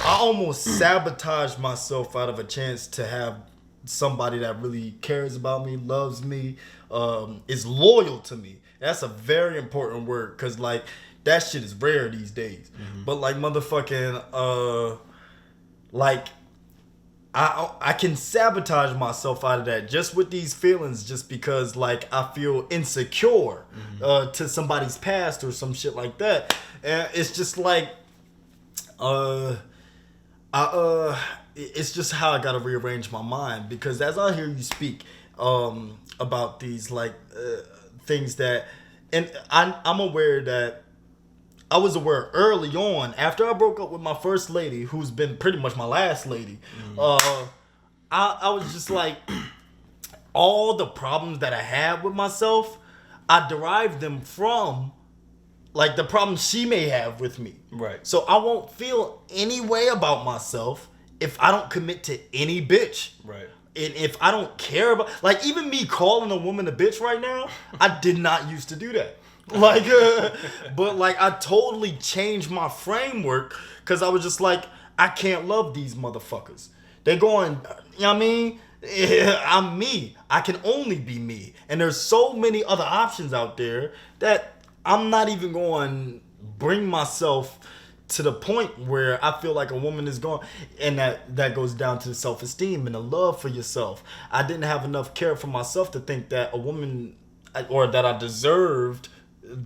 almost sabotage myself out of a chance to have somebody that really cares about me, loves me, is loyal to me. That's a very important word because like that shit is rare these days. But like motherfucking like I can sabotage myself out of that just with these feelings just because like I feel insecure to somebody's past or some shit like that. And it's just like it's just how I gotta rearrange my mind because as I hear you speak about these like things that, and I'm aware that I was aware early on after I broke up with my first lady, who's been pretty much my last lady. I was just like, all the problems that I had with myself, I derived them from like the problems she may have with me. Right. So I won't feel any way about myself if I don't commit to any bitch. Right. And if I don't care about, like even me calling a woman a bitch right now, I did not used to do that. Like, but like I totally changed my framework because I was just like, I can't love these motherfuckers. They're going, you know what I mean? I'm me. I can only be me. And there's so many other options out there that I'm not even going to bring myself to the point where I feel like a woman is going, and that goes down to the self-esteem and the love for yourself. I didn't have enough care for myself to think that a woman, or that I deserved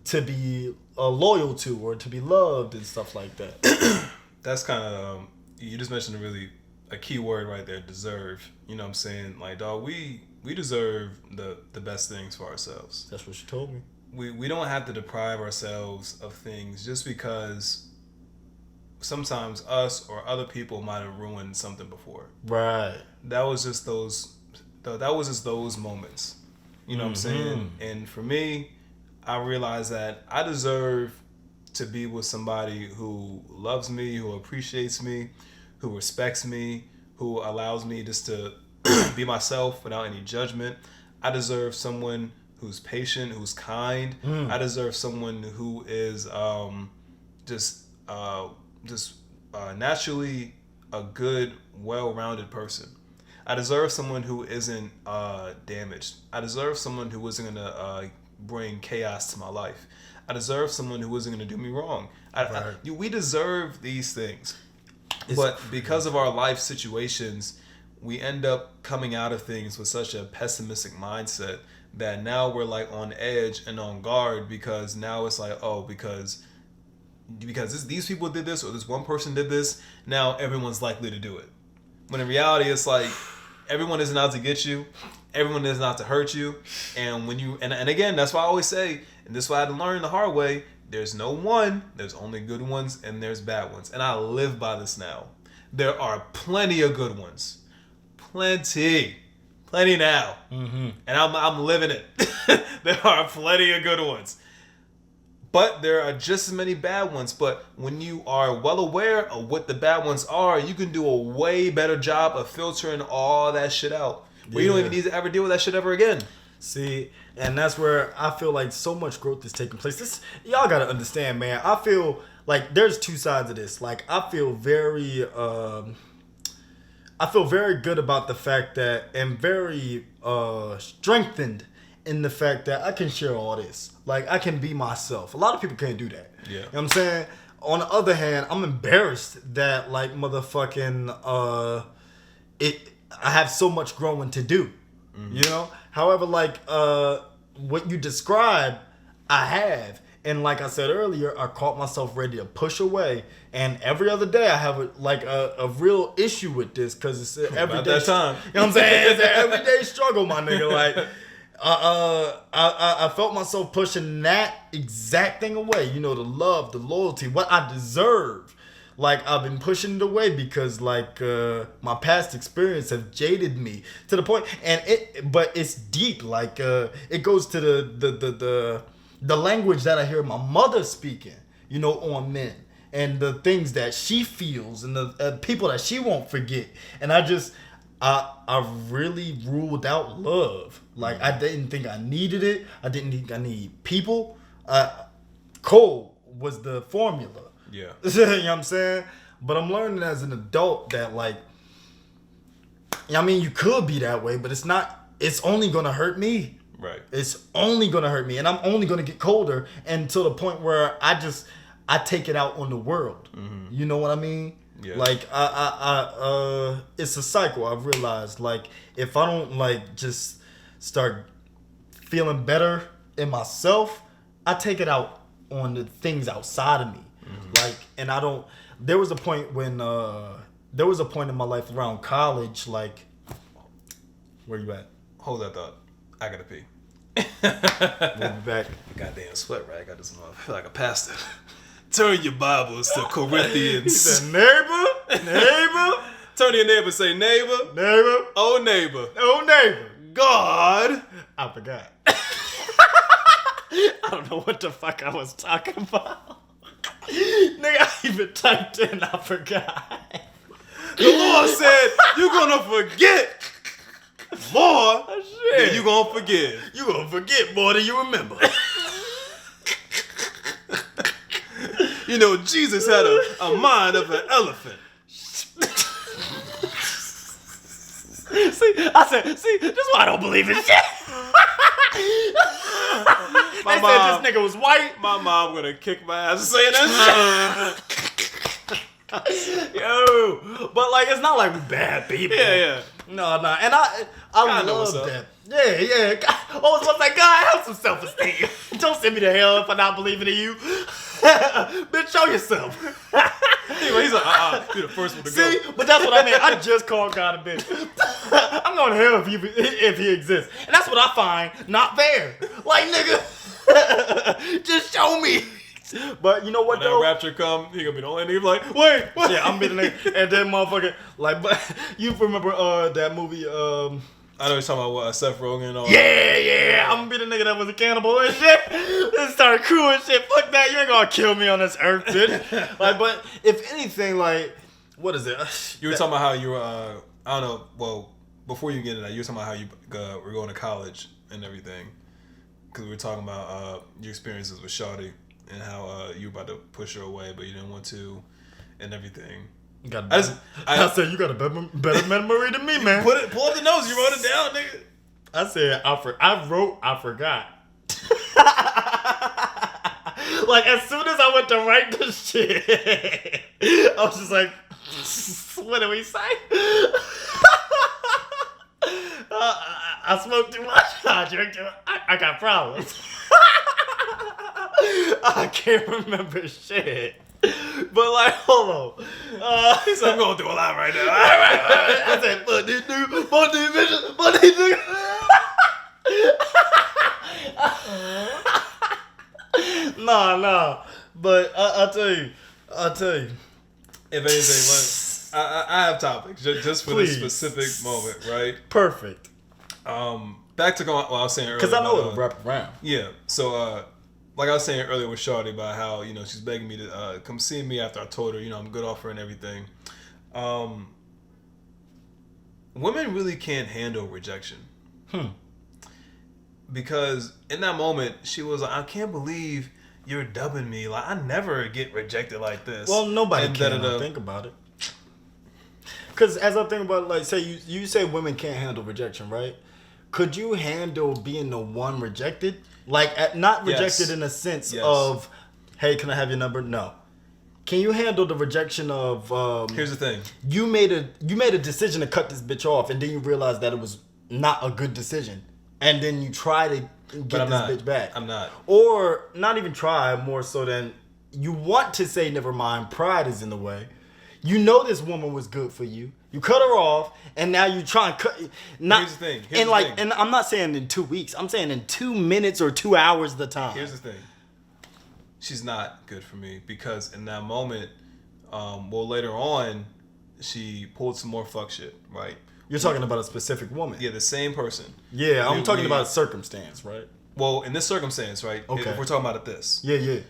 to be loyal to or to be loved and stuff like that. That's kind of, you just mentioned a key word right there, deserve. You know what I'm saying? Like, dog, we deserve the best things for ourselves. That's what she told me. We don't have to deprive ourselves of things just because sometimes us or other people might have ruined something before. Right. That was just those moments. You know what I'm saying? And for me, I realized that I deserve to be with somebody who loves me, who appreciates me, who respects me, who allows me just to be myself without any judgment. I deserve someone who's patient, who's kind. I deserve someone who is just naturally a good, well-rounded person. I deserve someone who isn't damaged. I deserve someone who isn't gonna bring chaos to my life. I deserve someone who isn't gonna do me wrong. We deserve these things. But because of our life situations, we end up coming out of things with such a pessimistic mindset that now we're like on edge and on guard, because now it's like, oh, because these people did this or this one person did this, now everyone's likely to do it. When in reality, it's like everyone isn't out to get you, everyone isn't out to hurt you, and when you and again, that's why I always say, and this is why I had to learn the hard way. There's no one. There's only good ones and there's bad ones, and I live by this now. There are plenty of good ones, plenty now, and I'm living it. There are plenty of good ones. But there are just as many bad ones. But when you are well aware of what the bad ones are, you can do a way better job of filtering all that shit out. Where you don't even need to ever deal with that shit ever again. See, and that's where I feel like so much growth is taking place. Y'all gotta understand, man. I feel like there's two sides of this. Like I feel very good about the fact that, and very strengthened in the fact that I can share all this. Like, I can be myself. A lot of people can't do that. Yeah. You know what I'm saying? On the other hand, I'm embarrassed that, like, motherfucking, I have so much growing to do. Mm-hmm. You know? However, like, what you described, I have. And like I said earlier, I caught myself ready to push away. And every other day I have a real issue with this, because it's every day. That time. You know what I'm saying? It's an everyday struggle, my nigga. Like, I felt myself pushing that exact thing away. You know, the love, the loyalty, what I deserve. Like, I've been pushing it away because, like, my past experience have jaded me to the point, but it's deep. Like, it goes to the language that I hear my mother speaking, you know, on men, and the things that she feels, and the people that she won't forget. And I really ruled out love. Like, I didn't think I needed it. I didn't think I need people. Cold was the formula. Yeah. You know what I'm saying? But I'm learning as an adult that, like, I mean, you could be that way, but it's not. It's only gonna hurt me. Right. It's only gonna hurt me, and I'm only gonna get colder until the point where I take it out on the world. Mm-hmm. You know what I mean? Yeah. Like, it's a cycle. I've realized, like, if I don't, like, just start feeling better in myself, I take it out on the things outside of me. Mm-hmm. Like, and I don't. There was a point in my life around college. Like, where you at? Hold that thought. I gotta pee. We'll be back. Goddamn sweat, right? I got this. I feel like a pastor. Turn your Bibles to Corinthians. He said, neighbor. Turn to your neighbor. Say, neighbor. Oh, neighbor. God. I forgot. I don't know what the fuck I was talking about. Nigga, I even typed in, I forgot. The Lord said, you're gonna forget more than you gonna forgive. You gonna forget more than you remember. You know, Jesus had a mind of an elephant. See, this is why I don't believe in shit. They said this nigga was white. My mom gonna kick my ass for saying that shit. Yo, but like, it's not like we bad people. Yeah. No, and I love that. Yeah. God, I was about to say, God, have some self-esteem. Don't send me to hell if I'm not believing in you. Bitch, show yourself. Anyway, he's like, you're the first one to go. See, but that's what I mean. I just called God a bitch. I'm going to hell if he exists. And that's what I find not fair. Like, nigga, just show me. But you know what, when though? When that rapture come, he gonna be the only nigga like, wait. Yeah, I'm be the nigga. And then motherfucker, like, but you remember that movie, I know you're talking about what, Seth Rogen and all. Yeah. I'm gonna be the nigga that was a cannibal and shit. Then start crewing shit. Fuck that. You ain't gonna kill me on this earth, bitch. Like, but if anything, like, what is it? You were talking about how you were, I don't know, well, before you get into that, you were talking about how you were going to college and everything. Because we were talking about your experiences with Shawty and how you were about to push her away, but you didn't want to and everything. I said, you got a better memory than me, man. Pull up the notes. You wrote it down, nigga. I said, I forgot. Like, as soon as I went to write this shit, I was just like, What do we say? I smoke too much. I drink too much. I got problems. I can't remember shit. But like, hold on. So I'm going through a lot right now. I said, fuck this dude, fuck these bitches, fuck these niggas. Nah. But I'll tell you. If anything, I have topics just for Please. this specific moment, right? Perfect. Back to what I was saying earlier. Because I know about, it'll wrap around. Yeah. So, like I was saying earlier with Shawty about how, she's begging me to come see me after I told her, I'm good off her and everything. Women really can't handle rejection. Because in that moment, she was like, I can't believe you're dubbing me. Like, I never get rejected like this. Well, nobody can. Think about it. Because as I think about it, like, say you say women can't handle rejection, right? Could you handle being the one rejected? Like, not rejected in the sense of, hey, can I have your number? No. Can you handle the rejection of? Here's the thing. You made a decision to cut this bitch off, and then you realize that it was not a good decision, and then you try to get this bitch back. I'm not. Or not even try, more so than you want to say never mind. Pride is in the way. You know this woman was good for you. You cut her off, and now you try and cut. Here's the thing. And I'm not saying in 2 weeks. I'm saying in 2 minutes or 2 hours of the time. Here's the thing. She's not good for me because in that moment, later on, she pulled some more fuck shit, right? You're talking about a specific woman. Yeah, the same person. Yeah, I'm talking about a circumstance, right? Well, in this circumstance, right? Okay. If we're talking about this. Yeah.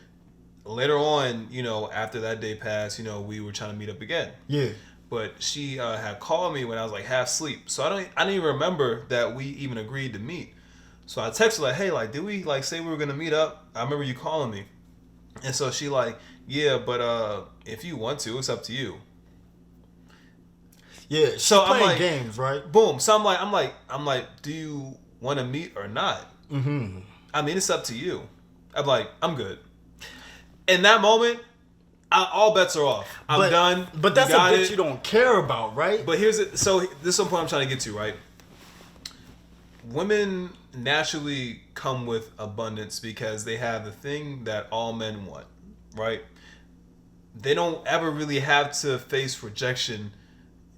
Later on, after that day passed, we were trying to meet up again. Yeah. But she had called me when I was like half asleep. So I didn't even remember that we even agreed to meet. So I texted her like, hey, like, did we like say we were gonna meet up? I remember you calling me. And so she like, yeah, but if you want to, it's up to you. Yeah, so playing I'm like, games, right? Boom. So I'm like, do you want to meet or not? Mm-hmm. I mean, it's up to you. I'm like, I'm good. In that moment, all bets are off. I'm done. But that's a bitch you don't care about, right? But here's it. So this is some point I'm trying to get to, right? Women naturally come with abundance because they have the thing that all men want, right? They don't ever really have to face rejection,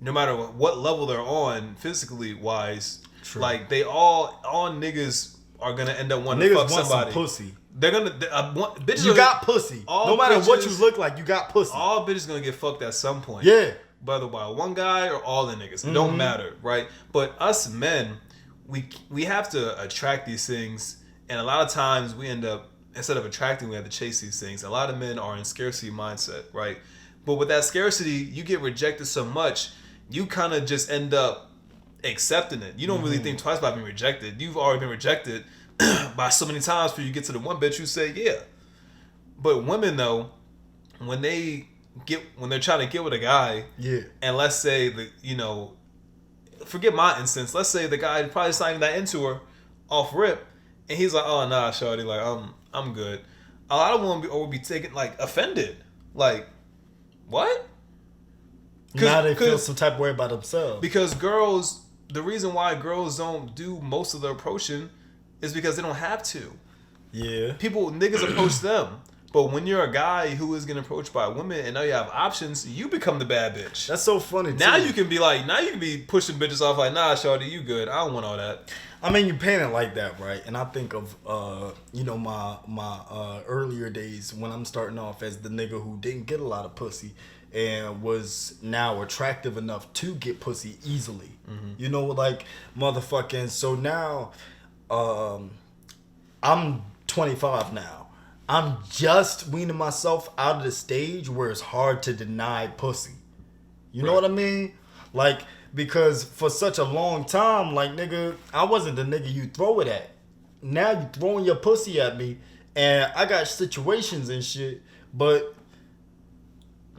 no matter what level they're on, physically wise. True. Like they all niggas are gonna end up wanting to fuck somebody. Some pussy. They're gonna bitches. You got pussy. No matter what you look like, you got pussy. All bitches gonna get fucked at some point. Yeah. Whether by one guy or all the niggas, it don't matter, right? But us men, we have to attract these things, and a lot of times we end up, instead of attracting, we have to chase these things. A lot of men are in scarcity mindset, right? But with that scarcity, you get rejected so much, you kind of just end up accepting it. You don't really think twice about being rejected. You've already been rejected by so many times before you get to the one bitch who say yeah. But women though, when they're trying to get with a guy, and let's say forget my instance, let's say the guy probably not even that into her off rip, and he's like, oh nah, shorty, like I'm good. A lot of women will be taken like offended, like what? Now they feel some type of way about themselves. Because girls, the reason why girls don't do most of the approaching is because they don't have to. Yeah. Niggas approach them. But when you're a guy who is getting approached by women and now you have options, you become the bad bitch. That's so funny, now too. You can be pushing bitches off like, nah, shorty, you good. I don't want all that. I mean, you paint it like that, right? And I think of, my earlier days when I'm starting off as the nigga who didn't get a lot of pussy and was now attractive enough to get pussy easily. Mm-hmm. Motherfucking. So now, I'm 25 now. I'm just weaning myself out of the stage where it's hard to deny pussy. You know what I mean? Like, because for such a long time, like, nigga, I wasn't the nigga you throw it at. Now you throwing your pussy at me, and I got situations and shit, but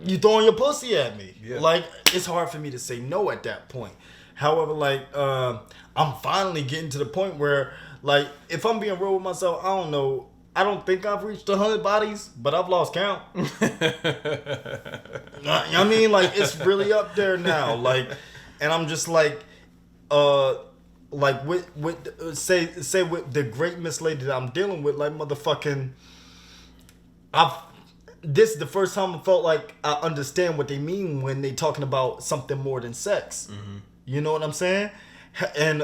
you throwing your pussy at me. Yeah. Like, it's hard for me to say no at that point. However, like, I'm finally getting to the point where, like, if I'm being real with myself, I don't know. I don't think I've reached 100 bodies, but I've lost count. I mean, like, it's really up there now. Like, and I'm just like with say with the great Miss Lady that I'm dealing with, like, motherfucking, this is the first time I felt like I understand what they mean when they talking about something more than sex. Mm-hmm. You know what I'm saying? And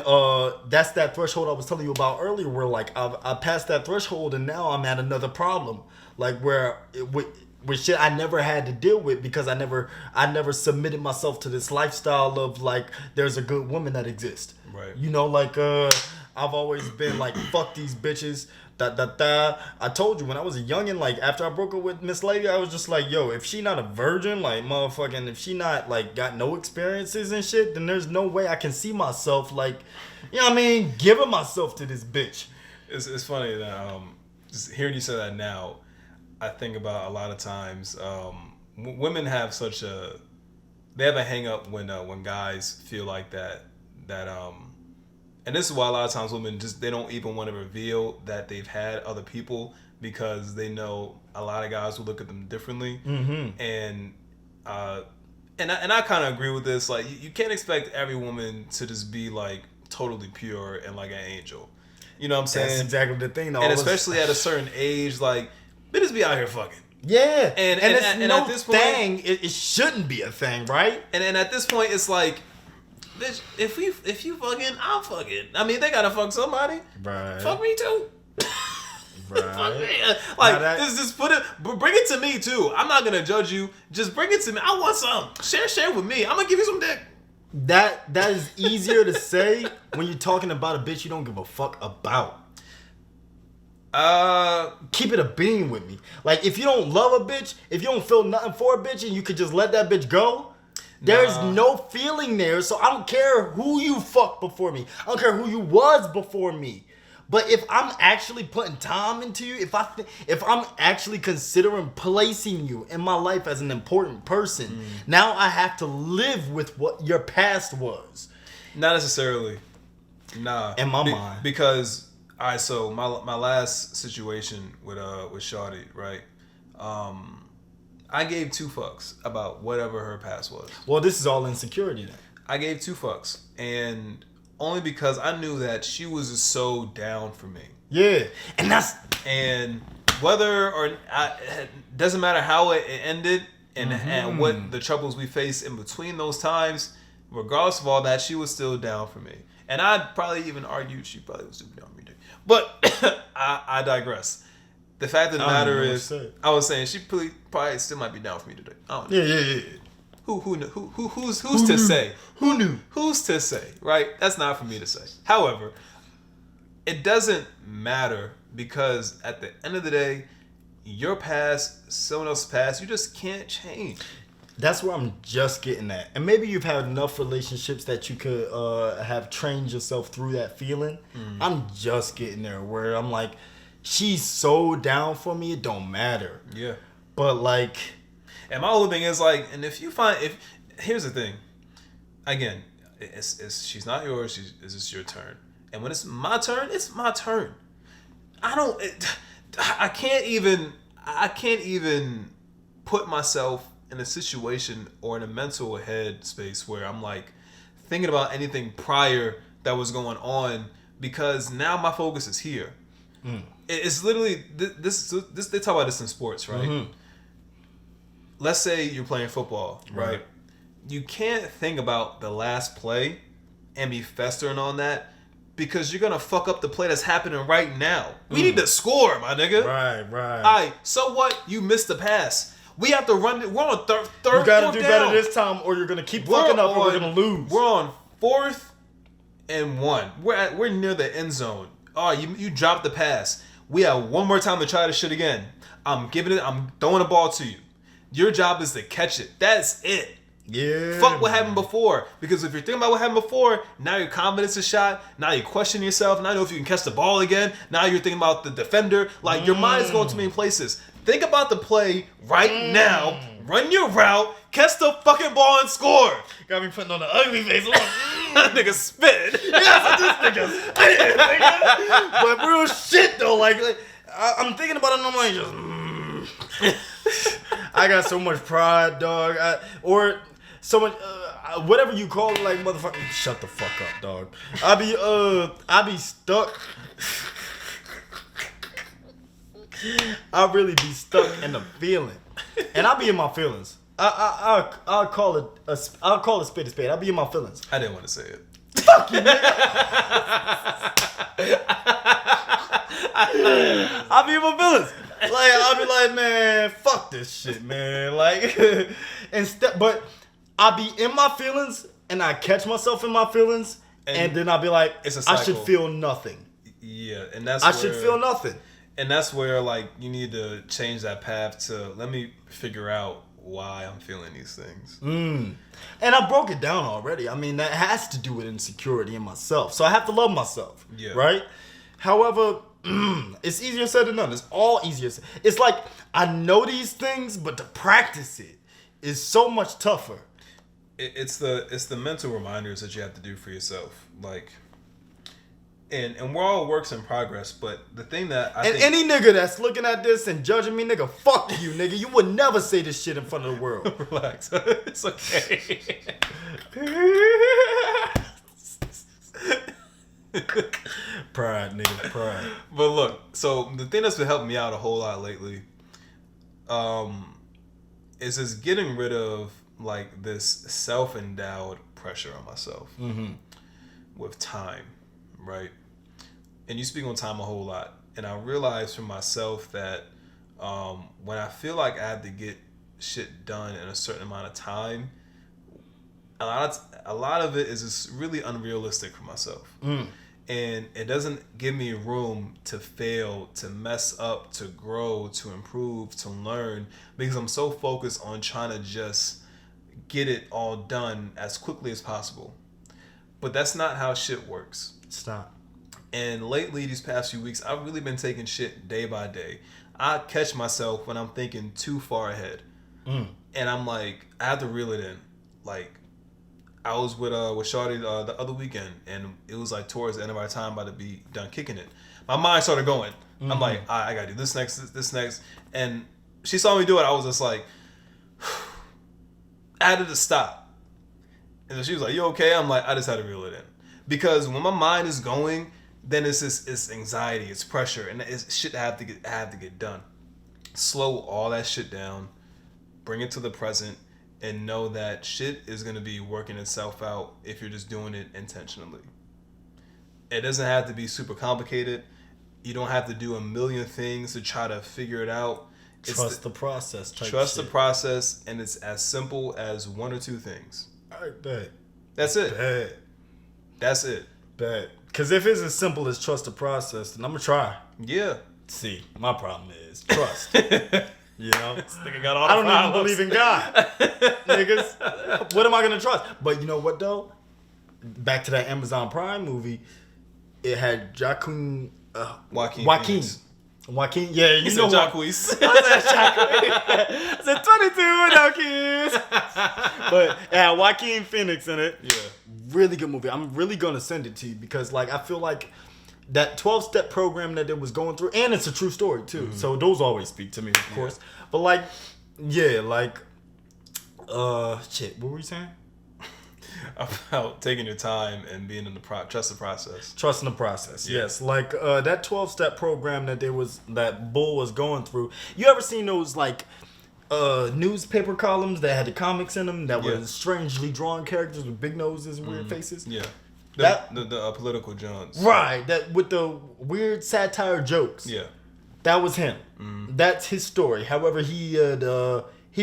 that's that threshold I was telling you about earlier, where like I passed that threshold and now I'm at another problem, like where with shit I never had to deal with because I never submitted myself to this lifestyle of like there's a good woman that exists. Right. You know, like I've always been like, fuck these bitches. I told you when I was a youngin', like after I broke up with Miss Lady, I was just like, yo, if she not a virgin, like motherfucking, if she not like got no experiences and shit, then there's no way I can see myself like, you know what I mean, giving myself to this bitch. It's funny that just hearing you say that now, I think about a lot of times women have they have a hang up when guys feel like that and this is why a lot of times women they don't even want to reveal that they've had other people because they know a lot of guys will look at them differently. Mm-hmm. And I kind of agree with this. Like you can't expect every woman to just be like totally pure and like an angel. You know what I'm saying? That's exactly the thing though. And especially at a certain age, like bitches be out here fucking. Yeah. And at this point, it shouldn't be a thing, right? And at this point it's like, bitch, if you fucking, I'm fucking. I mean, they gotta fuck somebody. Right. Fuck me too. Right. Fuck me. Like, just bring it to me too. I'm not gonna judge you. Just bring it to me. I want some. Share with me. I'm gonna give you some dick. That is easier to say when you're talking about a bitch you don't give a fuck about. Keep it a bean with me. Like, if you don't love a bitch, if you don't feel nothing for a bitch and you could just let that bitch go, there's no feeling there, so I don't care who you fucked before me. I don't care who you was before me. But if I'm actually putting time into you, if I'm actually considering placing you in my life as an important person, now I have to live with what your past was. Not necessarily. Nah. In my mind. Because, alright, so my last situation with Shawty, right? I gave 2 fucks about whatever her past was. Well, this is all insecurity then. I gave 2 fucks. And only because I knew that she was just so down for me. Yeah. And whether or it doesn't matter how it ended and what the troubles we faced in between those times, regardless of all that, she was still down for me. And I'd probably even argued she probably was super down for me too. But I digress. The fact of the matter is, I was saying she probably still might be down for me today. I don't know. Yeah. Who's to say? Who knew? Who's to say? Right? That's not for me to say. However, it doesn't matter because at the end of the day, your past, someone else's past, you just can't change. That's where I'm just getting at. And maybe you've had enough relationships that you could have trained yourself through that feeling. I'm just getting there where I'm like, she's so down for me, it don't matter. Yeah. But like... And my whole thing is like, and here's the thing. Again, she's not yours, it's just your turn. And when it's my turn, it's my turn. I can't even put myself in a situation or in a mental head space where I'm like thinking about anything prior that was going on because now my focus is here. It's literally this. They talk about this in sports, right? Mm-hmm. Let's say you're playing football, right? You can't think about the last play and be festering on that because you're gonna fuck up the play that's happening right now. We need to score, my nigga. Right. All right. So what? You missed the pass. We have to run it. We're on third. You gotta do better this time, or you're gonna keep fucking up, and we're gonna lose. We're on 4th and 1. We're near the end zone. Oh, you dropped the pass. We have one more time to try this shit again. I'm throwing the ball to you. Your job is to catch it. That's it. Yeah. Fuck what happened before. Because if you're thinking about what happened before, now your confidence is shot. Now you question yourself. Now you know if you can catch the ball again. Now you're thinking about the defender. Like your mind is going too many places. Think about the play right now. Run your route. Catch the fucking ball and score. Got me putting on the ugly face. That nigga spit. Yes, this nigga spit, nigga. But real shit though, like I'm thinking about it and I'm like, I got so much pride, dog. Or so much, whatever you call it, like, motherfucker. Shut the fuck up, dog. I be stuck. I really be stuck in the feeling, and I be in my feelings. I'll call it a spade a spade. I'll be in my feelings. I didn't want to say it. Fuck you, nigga. I'll be in my feelings. Like, I'll be like, man, fuck this shit, man. Like, but I'll be in my feelings, and I catch myself in my feelings, and then I'll be like, it's a I cycle. should feel nothing. Yeah, and that's I should feel nothing. And that's where, like, you need to change that path to let me figure out why I'm feeling these things. And I broke it down already. I mean, that has to do with insecurity in myself. So I have to love myself. Yeah. Right? However, it's easier said than done. It's all easier said. It's like I know these things, but to practice it is so much tougher. It's the mental reminders that you have to do for yourself. Like, and we're all works in progress, but the thing that I think... any nigga that's looking at this and judging me, nigga, fuck you, nigga. You would never say this shit in front of the world. Relax. It's okay. Pride, nigga, pride. But look, so the thing that's been helping me out a whole lot lately is just getting rid of, like, this self-endowed pressure on myself with time, right? And you speak on time a whole lot. And I realized for myself that when I feel like I have to get shit done in a certain amount of time, a lot of it is just really unrealistic for myself. And it doesn't give me room to fail, to mess up, to grow, to improve, to learn, because I'm so focused on trying to just get it all done as quickly as possible. But that's not how shit works. It's not. And lately, these past few weeks, I've really been taking shit day by day. I catch myself when I'm thinking too far ahead. And I'm like, I have to reel it in. Like, I was with Shawty the other weekend, and it was like towards the end of our time, about to be done kicking it. My mind started going. I'm like, I gotta do this next. And she saw me do it. I was just like, I had to stop. And then she was like, you okay? I'm like, I just had to reel it in. Because when my mind is going, then it's anxiety, it's pressure, and it's shit I have to get done. Slow all that shit down, bring it to the present, and know that shit is gonna be working itself out if you're just doing it intentionally. It doesn't have to be super complicated. You don't have to do a million things to try to figure it out. Trust the process. Trust the process, and it's as simple as one or two things. I bet. That's it. Bet. That's it. Bet. Because if it's as simple as trust the process, then I'm going to try. Yeah. See, my problem is trust. You know? This nigga got all the I don't even problems. believe in God. Niggas. What am I going to trust? But you know what, though? Back to that Amazon Prime movie, it had Joaquin. Joaquin, yeah, you know Jacques. I said 22, no kids. But yeah, Joaquin Phoenix in it. Yeah. Really good movie. I'm really gonna send it to you because, like, I feel like that 12-step program that it was going through, and it's a true story too. So those always speak to me, of course. But like, yeah, like, shit. What were you saying? About taking your time and being in the trust the process. Trusting the process, yes. Like that 12-step program that Bull was going through. You ever seen those like newspaper columns that had the comics in them that were strangely drawn characters with big noses and weird faces? Yeah. The political Johns. Right, that with the weird satire jokes. Yeah. That was him. That's his story. However, he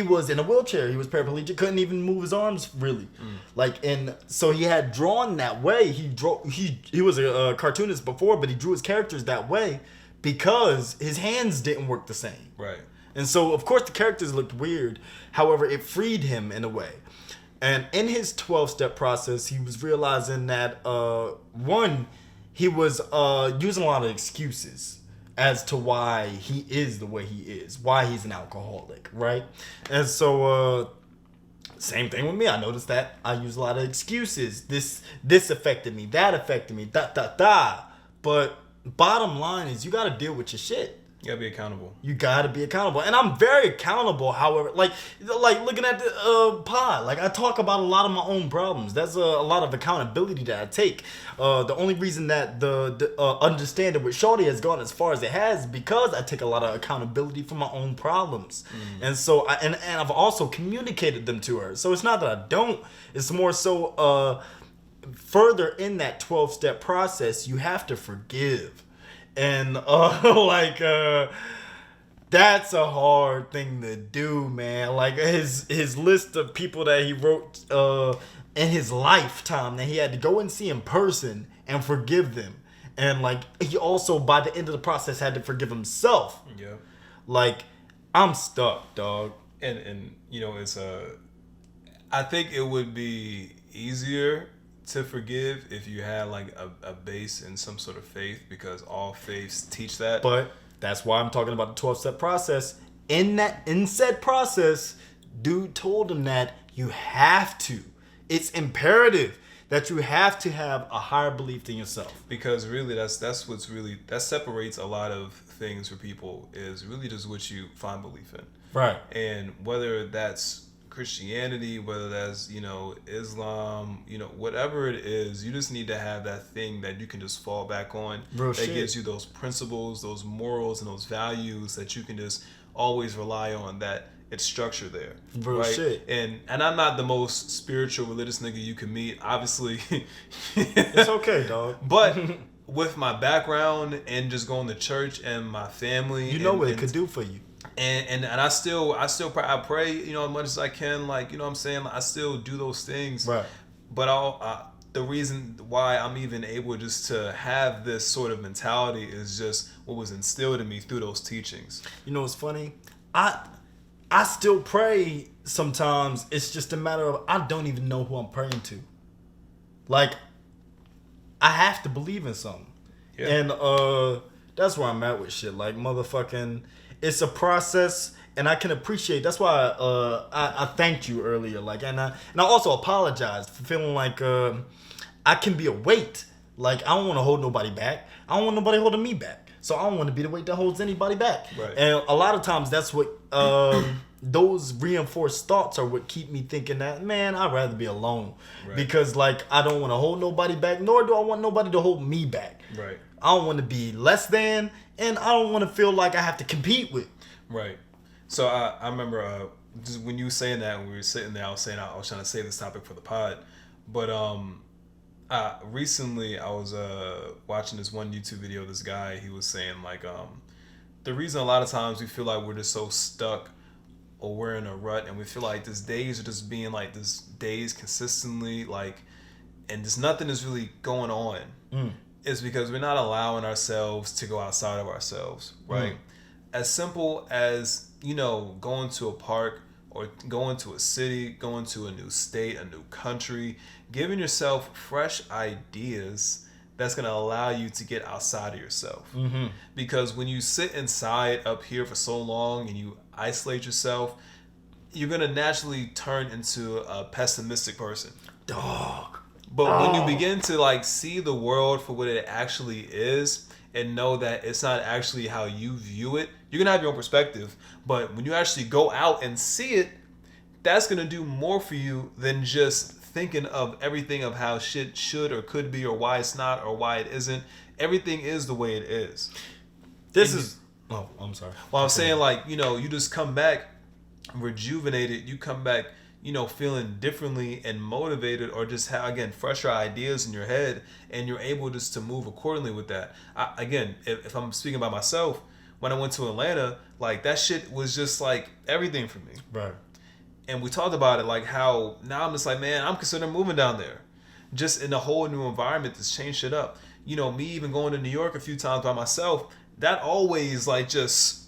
was in a wheelchair. He was paraplegic. Couldn't even move his arms really. Like, and so he had drawn that way. He was a cartoonist before, but he drew his characters that way because his hands didn't work the same. Right. And so, of course, the characters looked weird. However, it freed him in a way. And in his 12-step process, he was realizing that one, he was using a lot of excuses as to why he is the way he is, why he's an alcoholic, right? And so, same thing with me. I noticed that I use a lot of excuses. This affected me, that affected me, But bottom line is you got to deal with your shit. You gotta be accountable. You gotta be accountable, and I'm very accountable. However, like looking at the pod, like I talk about a lot of my own problems. That's a lot of accountability that I take. The only reason that the understanding with Shorty has gone as far as it has because I take a lot of accountability for my own problems, and so and I've also communicated them to her. So it's not that I don't. It's more so further in that 12-step process, you have to forgive. And that's a hard thing to do, man. Like his list of people that he wrote in his lifetime that he had to go and see in person and forgive them. And like he also by the end of the process had to forgive himself. Yeah. Like I'm stuck, dog. And you know, it's I think it would be easier to forgive if you had like a base in some sort of faith, because all faiths teach that. But that's why I'm talking about the 12-step process. In said process, dude told him that you have to. It's imperative that you have to have a higher belief in yourself. Because really that's what's really that separates a lot of things for people, is really just what you find belief in. Right. And whether that's Christianity, whether that's, you know, Islam, you know, whatever it is, you just need to have that thing that you can just fall back on. Real that shit. Gives you those principles, those morals, and those values that you can just always rely on, that it's structure there. Real right? shit. And I'm not the most spiritual religious nigga you can meet, obviously. It's okay, dog. But with my background and just going to church and my family, You know what it could do for you. And I still I pray, you know, as much as I can, like, you know what I'm saying, like, I still do those things. Right. But the reason why I'm even able just to have this sort of mentality is just what was instilled in me through those teachings. You know what's funny? I still pray sometimes. It's just a matter of I don't even know who I'm praying to. Like, I have to believe in something. Yeah. And that's where I'm at with shit. Like, motherfucking, it's a process, and I can appreciate. That's why I thanked you earlier. Like, and I also apologized for feeling like I can be a weight. Like, I don't want to hold nobody back. I don't want nobody holding me back. So I don't want to be the weight that holds anybody back. Right. And a lot of times that's what those reinforced thoughts are what keep me thinking that, man, I'd rather be alone. Right. Because, like, I don't want to hold nobody back, nor do I want nobody to hold me back. Right. I don't want to be less than, and I don't want to feel like I have to compete with. Right. So I remember just when you were saying that, when we were sitting there, I was trying to save this topic for the pod. But recently I was watching this one YouTube video of this guy. He was saying, like, the reason a lot of times we feel like we're just so stuck or we're in a rut and we feel like these days are just being like this days consistently, like, and just nothing is really going on. Is because we're not allowing ourselves to go outside of ourselves, right? As simple as, you know, going to a park or going to a city, going to a new state, a new country, giving yourself fresh ideas that's going to allow you to get outside of yourself. Because when you sit inside up here for so long and you isolate yourself, you're going to naturally turn into a pessimistic person. Dog. But when you begin to, like, see the world for what it actually is and know that it's not actually how you view it, you're going to have your own perspective. But when you actually go out and see it, that's going to do more for you than just thinking of everything of how shit should or could be or why it's not or why it isn't. Everything is the way it is. Oh, I'm sorry. Well, I'm saying, like, you know, you just come back rejuvenated. You come back, you know, feeling differently and motivated, or just have, again, fresher ideas in your head, and you're able just to move accordingly with that. Again, if I'm speaking about myself, when I went to Atlanta, like, that shit was just like everything for me. Right. And we talked about it, like how now I'm just like, man, I'm considering moving down there, just in a whole new environment that's changed shit up. You know, me even going to New York a few times by myself, that always, like, just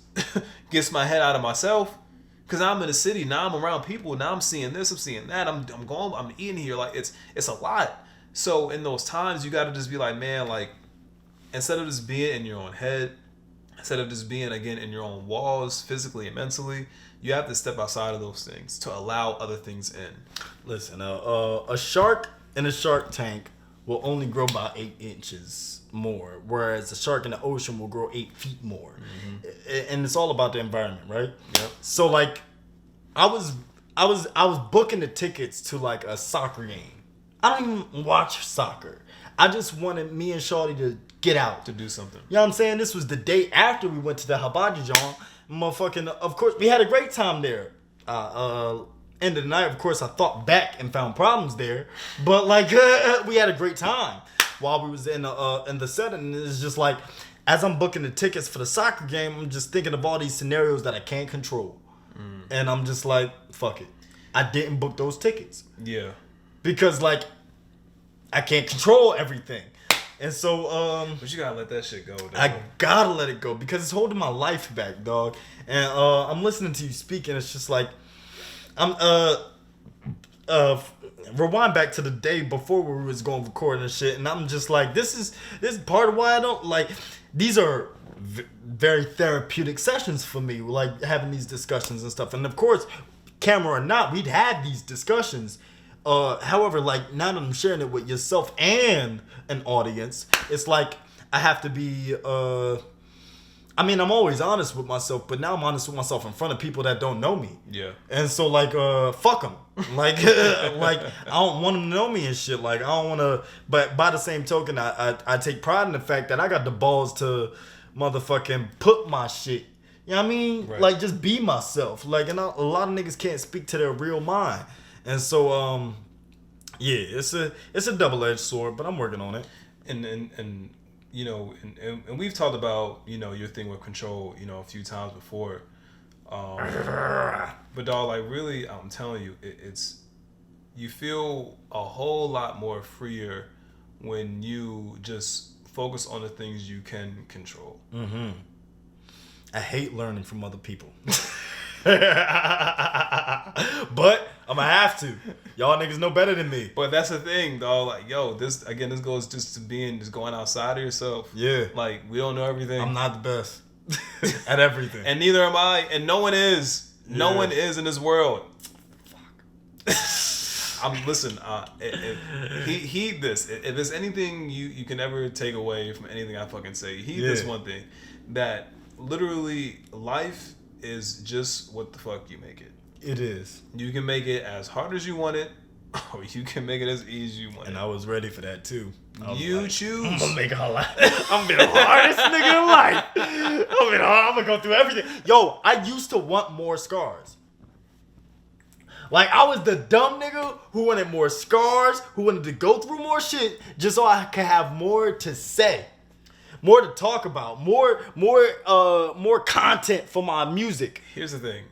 gets my head out of myself. Because I'm in a city, now I'm around people, now I'm seeing this, I'm seeing that, I'm going, I'm eating here, like, it's a lot. So in those times, you got to just be like, man, like, instead of just being in your own head, instead of just being, again, in your own walls, physically and mentally, you have to step outside of those things to allow other things in. Listen, a shark in a shark tank will only grow about 8 inches more, whereas a shark in the ocean will grow 8 feet more. And it's all about the environment, right? Yep. So like, I was booking the tickets to like a soccer game. I don't even watch soccer. I just wanted me and Shawty to get out. To do something. You know what I'm saying? This was the day after we went to the Habaji John. Motherfucking, of course, we had a great time there. End of the night, of course, I thought back and found problems there. But like, we had a great time while we was in the setting. It's just like, as I'm booking the tickets for the soccer game, I'm just thinking of all these scenarios that I can't control. And I'm just like, fuck it. I didn't book those tickets. Yeah. Because like, I can't control everything. And so, But you gotta let that shit go, though. I gotta let it go because it's holding my life back, dog. And I'm listening to you speak, and it's just like, I'm rewind back to the day before we was going to record and shit, and I'm just like, this is part of why I don't like. These are very therapeutic sessions for me, like having these discussions and stuff. And of course, camera or not, we'd had these discussions. However, like now that I'm sharing it with yourself and an audience, it's like I have to be. I mean, I'm always honest with myself, but now I'm honest with myself in front of people that don't know me. Yeah. And so like, fuck them. Like, like I don't want them to know me and shit. Like I don't want to. But by the same token, I take pride in the fact that I got the balls to motherfucking put my shit. You know what I mean? Right. Like just be myself. Like, and a lot of niggas can't speak to their real mind. And so, yeah, it's a double-edged sword, but I'm working on it. And you know, and we've talked about, you know, your thing with control, you know, a few times before. But dog, like really, I'm telling you, it's you feel a whole lot more freer when you just focus on the things you can control. Mm-hmm. I hate learning from other people. But I'm gonna have to. Y'all niggas know better than me. But that's the thing, dog. Like, yo, this goes just to just going outside of yourself. Yeah. Like, we don't know everything. I'm not the best at everything. And neither am I. And no one is. No Yeah. one is in this world. Listen. Heed this. If there's anything you can ever take away from anything I fucking say, heed this one thing: that literally life is just what the fuck you make it. It is. You can make it as hard as you want it, or you can make it as easy as you want And it. I was ready for that too. You choose. I'm gonna make it hard. I'm gonna be the hardest nigga in life. I'm gonna go through everything. Yo, I used to want more scars. Like, I was the dumb nigga who wanted more scars, who wanted to go through more shit just so I could have more to say. More to talk about. More content for my music. Here's the thing.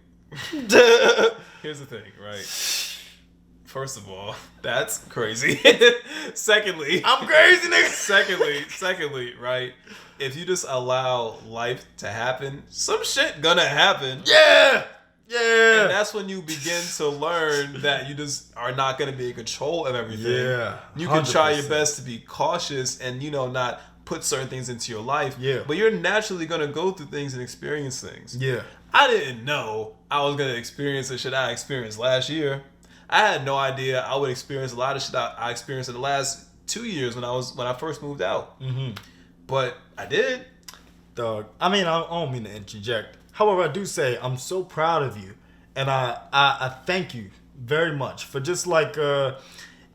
Here's the thing, right? First of all, that's crazy. Secondly, I'm crazy, nigga. Secondly, right? If you just allow life to happen, some shit gonna happen. Yeah. And that's when you begin to learn that you just are not gonna be in control of everything. Yeah. You can try 100%. your best to be cautious and, you know, not put certain things into your life. Yeah. But you're naturally gonna go through things and experience things. Yeah. I didn't know I was gonna experience the shit I experienced last year. I had no idea I would experience a lot of shit I experienced in the last 2 years when I first moved out. Mm-hmm. But I did. Dog. I mean, I don't mean to interject. However, I do say I'm so proud of you, and I thank you very much for just like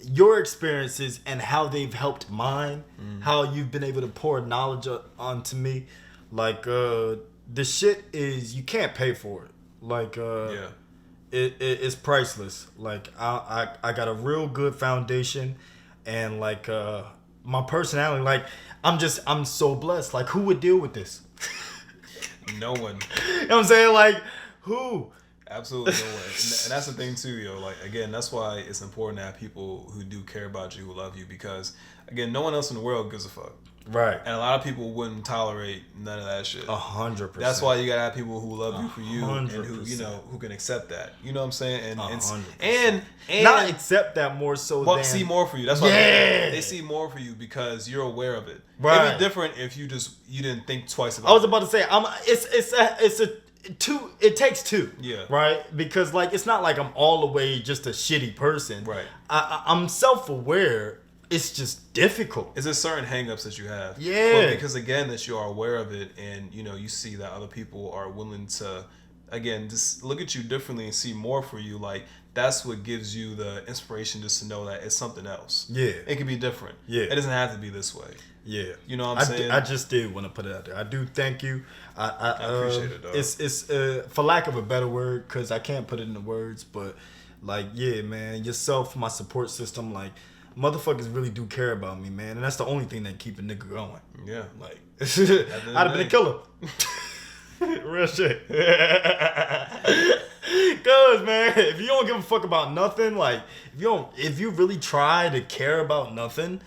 your experiences and how they've helped mine. How you've been able to pour knowledge onto me. Like the shit is you can't pay for it. Like Yeah. it's priceless. Like I got a real good foundation, and like my personality. Like I'm so blessed. Like who would deal with this? No one. You know what I'm saying? Like, who? Absolutely no way. And that's the thing too, yo. Like, again, that's why it's important to have people who do care about you, who love you, because again, no one else in the world gives a fuck. Right. And a lot of people wouldn't tolerate none of that shit. 100%. That's why you gotta have people who love you for you and who, 100%. you know, who can accept that. You know what I'm saying? And 100%. and not accept that more so but than see more for you. That's why they see more for you because you're aware of it. Right. It'd be different if you didn't think twice about it. I was about to say it's a two. It takes two. Yeah. Right. Because like it's not like I'm all the way just a shitty person. Right. I'm self-aware it's just difficult. It's a certain hangups that you have. Yeah. But because again that you are aware of it, and you see that other people are willing to, again, just look at you differently and see more for you. Like that's what gives you the inspiration just to know that it's something else. Yeah. It can be different. Yeah. It doesn't have to be this way. Yeah. You know what I'm saying? I just did want to put it out there. I do thank you. I appreciate it, dog. It's for lack of a better word, because I can't put it into words, but like, yeah, man, yourself, my support system, like, motherfuckers really do care about me, man, and that's the only thing that keep a nigga going. Yeah. Like, I'd have been a killer. Real shit. Cause man, if you don't give a fuck about nothing, like if you really try to care about nothing,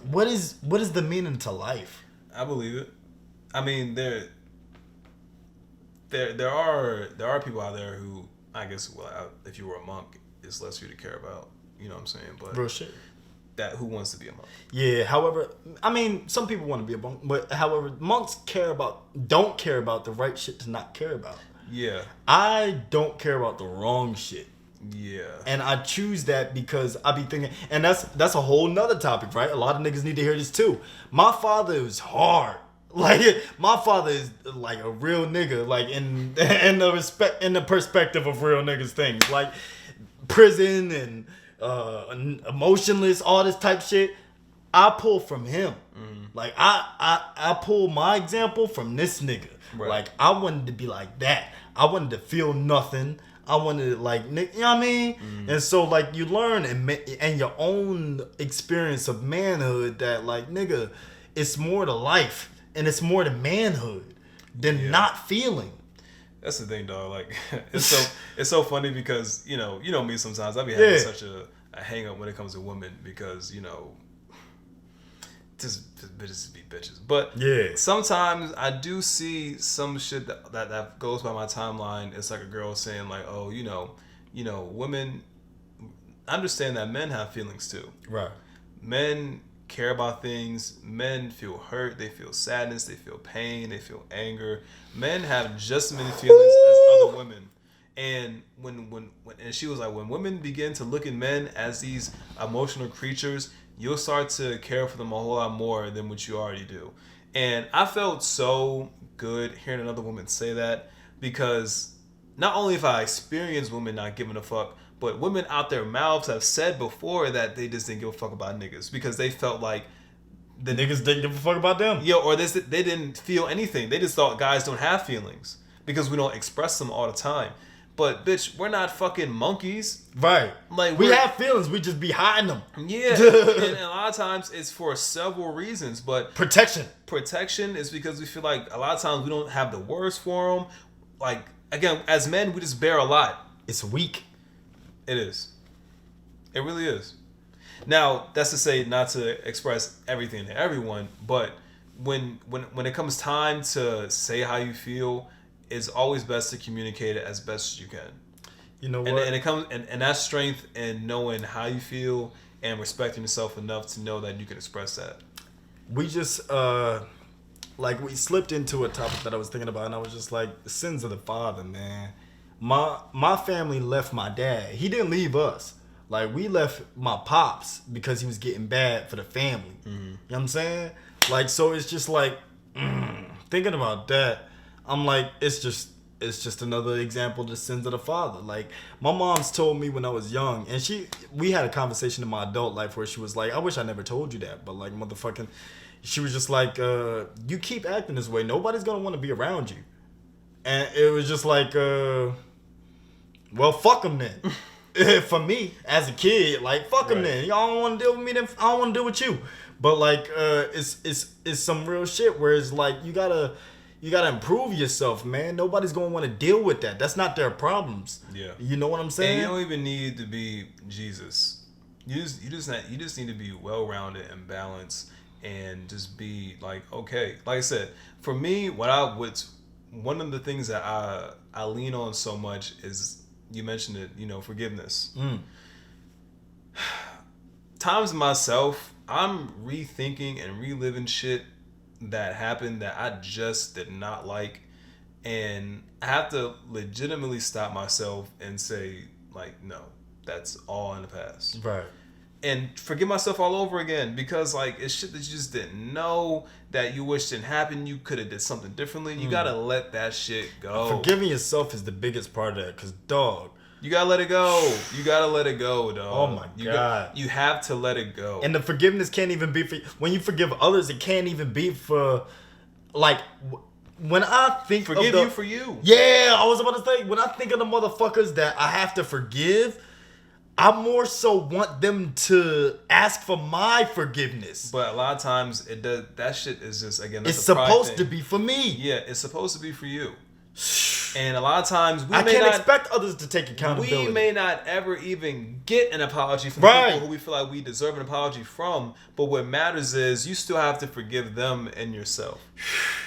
what is the meaning to life? I believe it. I mean, there are people out there who, I guess, well, if you were a monk, it's less for you to care about. You know what I'm saying? But Real shit. That who wants to be a monk? Yeah. However, I mean, some people want to be a monk, but however, monks don't care about the right shit to not care about. Yeah. I don't care about the wrong shit. Yeah. And I choose that because I be thinking, and that's a whole nother topic, right? A lot of niggas need to hear this too. My father is hard. Like, my father is like a real nigga, like in the perspective of real niggas things, like prison and emotionless, all this type shit. I pull from him. Like I pull my example from this nigga. Right. Like I wanted to be like that. I wanted to feel nothing. I wanted to, like, you know what I mean? And so, like, you learn and your own experience of manhood that, like, nigga, it's more to life and it's more to manhood than not feeling. That's the thing, dog. Like, it's so funny because, you know me sometimes. I be having such a hang up when it comes to women because, just bitches be bitches. But sometimes I do see some shit that goes by my timeline. It's like a girl saying like, oh, women, understand that men have feelings too. Right. Men care about things. Men feel hurt. They feel sadness. They feel pain. They feel anger. Men have just as many feelings as other women. And when and she was like, when women begin to look at men as these emotional creatures, you'll start to care for them a whole lot more than what you already do. And I felt so good hearing another woman say that, because not only have I experienced women not giving a fuck, but women out their mouths have said before that they just didn't give a fuck about niggas because they felt like the niggas didn't give a fuck about them. Yeah, or they didn't feel anything. They just thought guys don't have feelings because we don't express them all the time. But bitch, we're not fucking monkeys. Right. Like we have feelings, we just be hiding them. Yeah. and a lot of times it's for several reasons, but Protection is because we feel like a lot of times we don't have the words for them. Like, again, as men, we just bear a lot. It's weak. It is. It really is. Now, that's to say not to express everything to everyone, but when it comes time to say how you feel, it's always best to communicate it as best as you can. You know what? And it comes and that strength in knowing how you feel and respecting yourself enough to know that you can express that. We just we slipped into a topic that I was thinking about, and I was just like, the sins of the father, man. My family left my dad. He didn't leave us. Like, we left my pops because he was getting bad for the family. You know what I'm saying? Like, so it's just like thinking about that. I'm like, it's just another example of the sins of the father. Like, my mom's told me when I was young, and we had a conversation in my adult life where she was like, I wish I never told you that, but like, motherfucking, she was just like, you keep acting this way, nobody's gonna want to be around you. And it was just like, well, fuck them then. For me, as a kid, like, fuck them then. Y'all don't want to deal with me, then I don't want to deal with you. But like, it's some real shit where it's like, you gotta improve yourself, man. Nobody's gonna want to deal with that. That's not their problems. Yeah. You know what I'm saying? And you don't even need to be Jesus. You just need to be well-rounded and balanced and just be like, okay. Like I said, for me, one of the things that I lean on so much is, you mentioned it, forgiveness. Times myself, I'm rethinking and reliving shit that happened that I just did not like, and I have to legitimately stop myself and say, like, no, that's all in the past. Right. and forgive myself all over again, because like it's shit that you just didn't know, that you wish didn't happen. You could have did something differently. You gotta let that shit go. Forgiving yourself is the biggest part of that, because dog, you gotta let it go. You gotta let it go, dog. Oh my God. You have to let it go. and the forgiveness can't even be for when you forgive others. It can't even be for like when I think forgive of the, you for you. Yeah, I was about to say, when I think of the motherfuckers that I have to forgive, I more so want them to ask for my forgiveness. But a lot of times it does. That shit is just, again, that's It's a pride supposed thing. to be for me. Yeah, it's supposed to be for you. And a lot of times I can't expect others to take accountability. we may not ever even get an apology from Right. people who we feel like we deserve an apology from. But what matters is you still have to forgive them and yourself,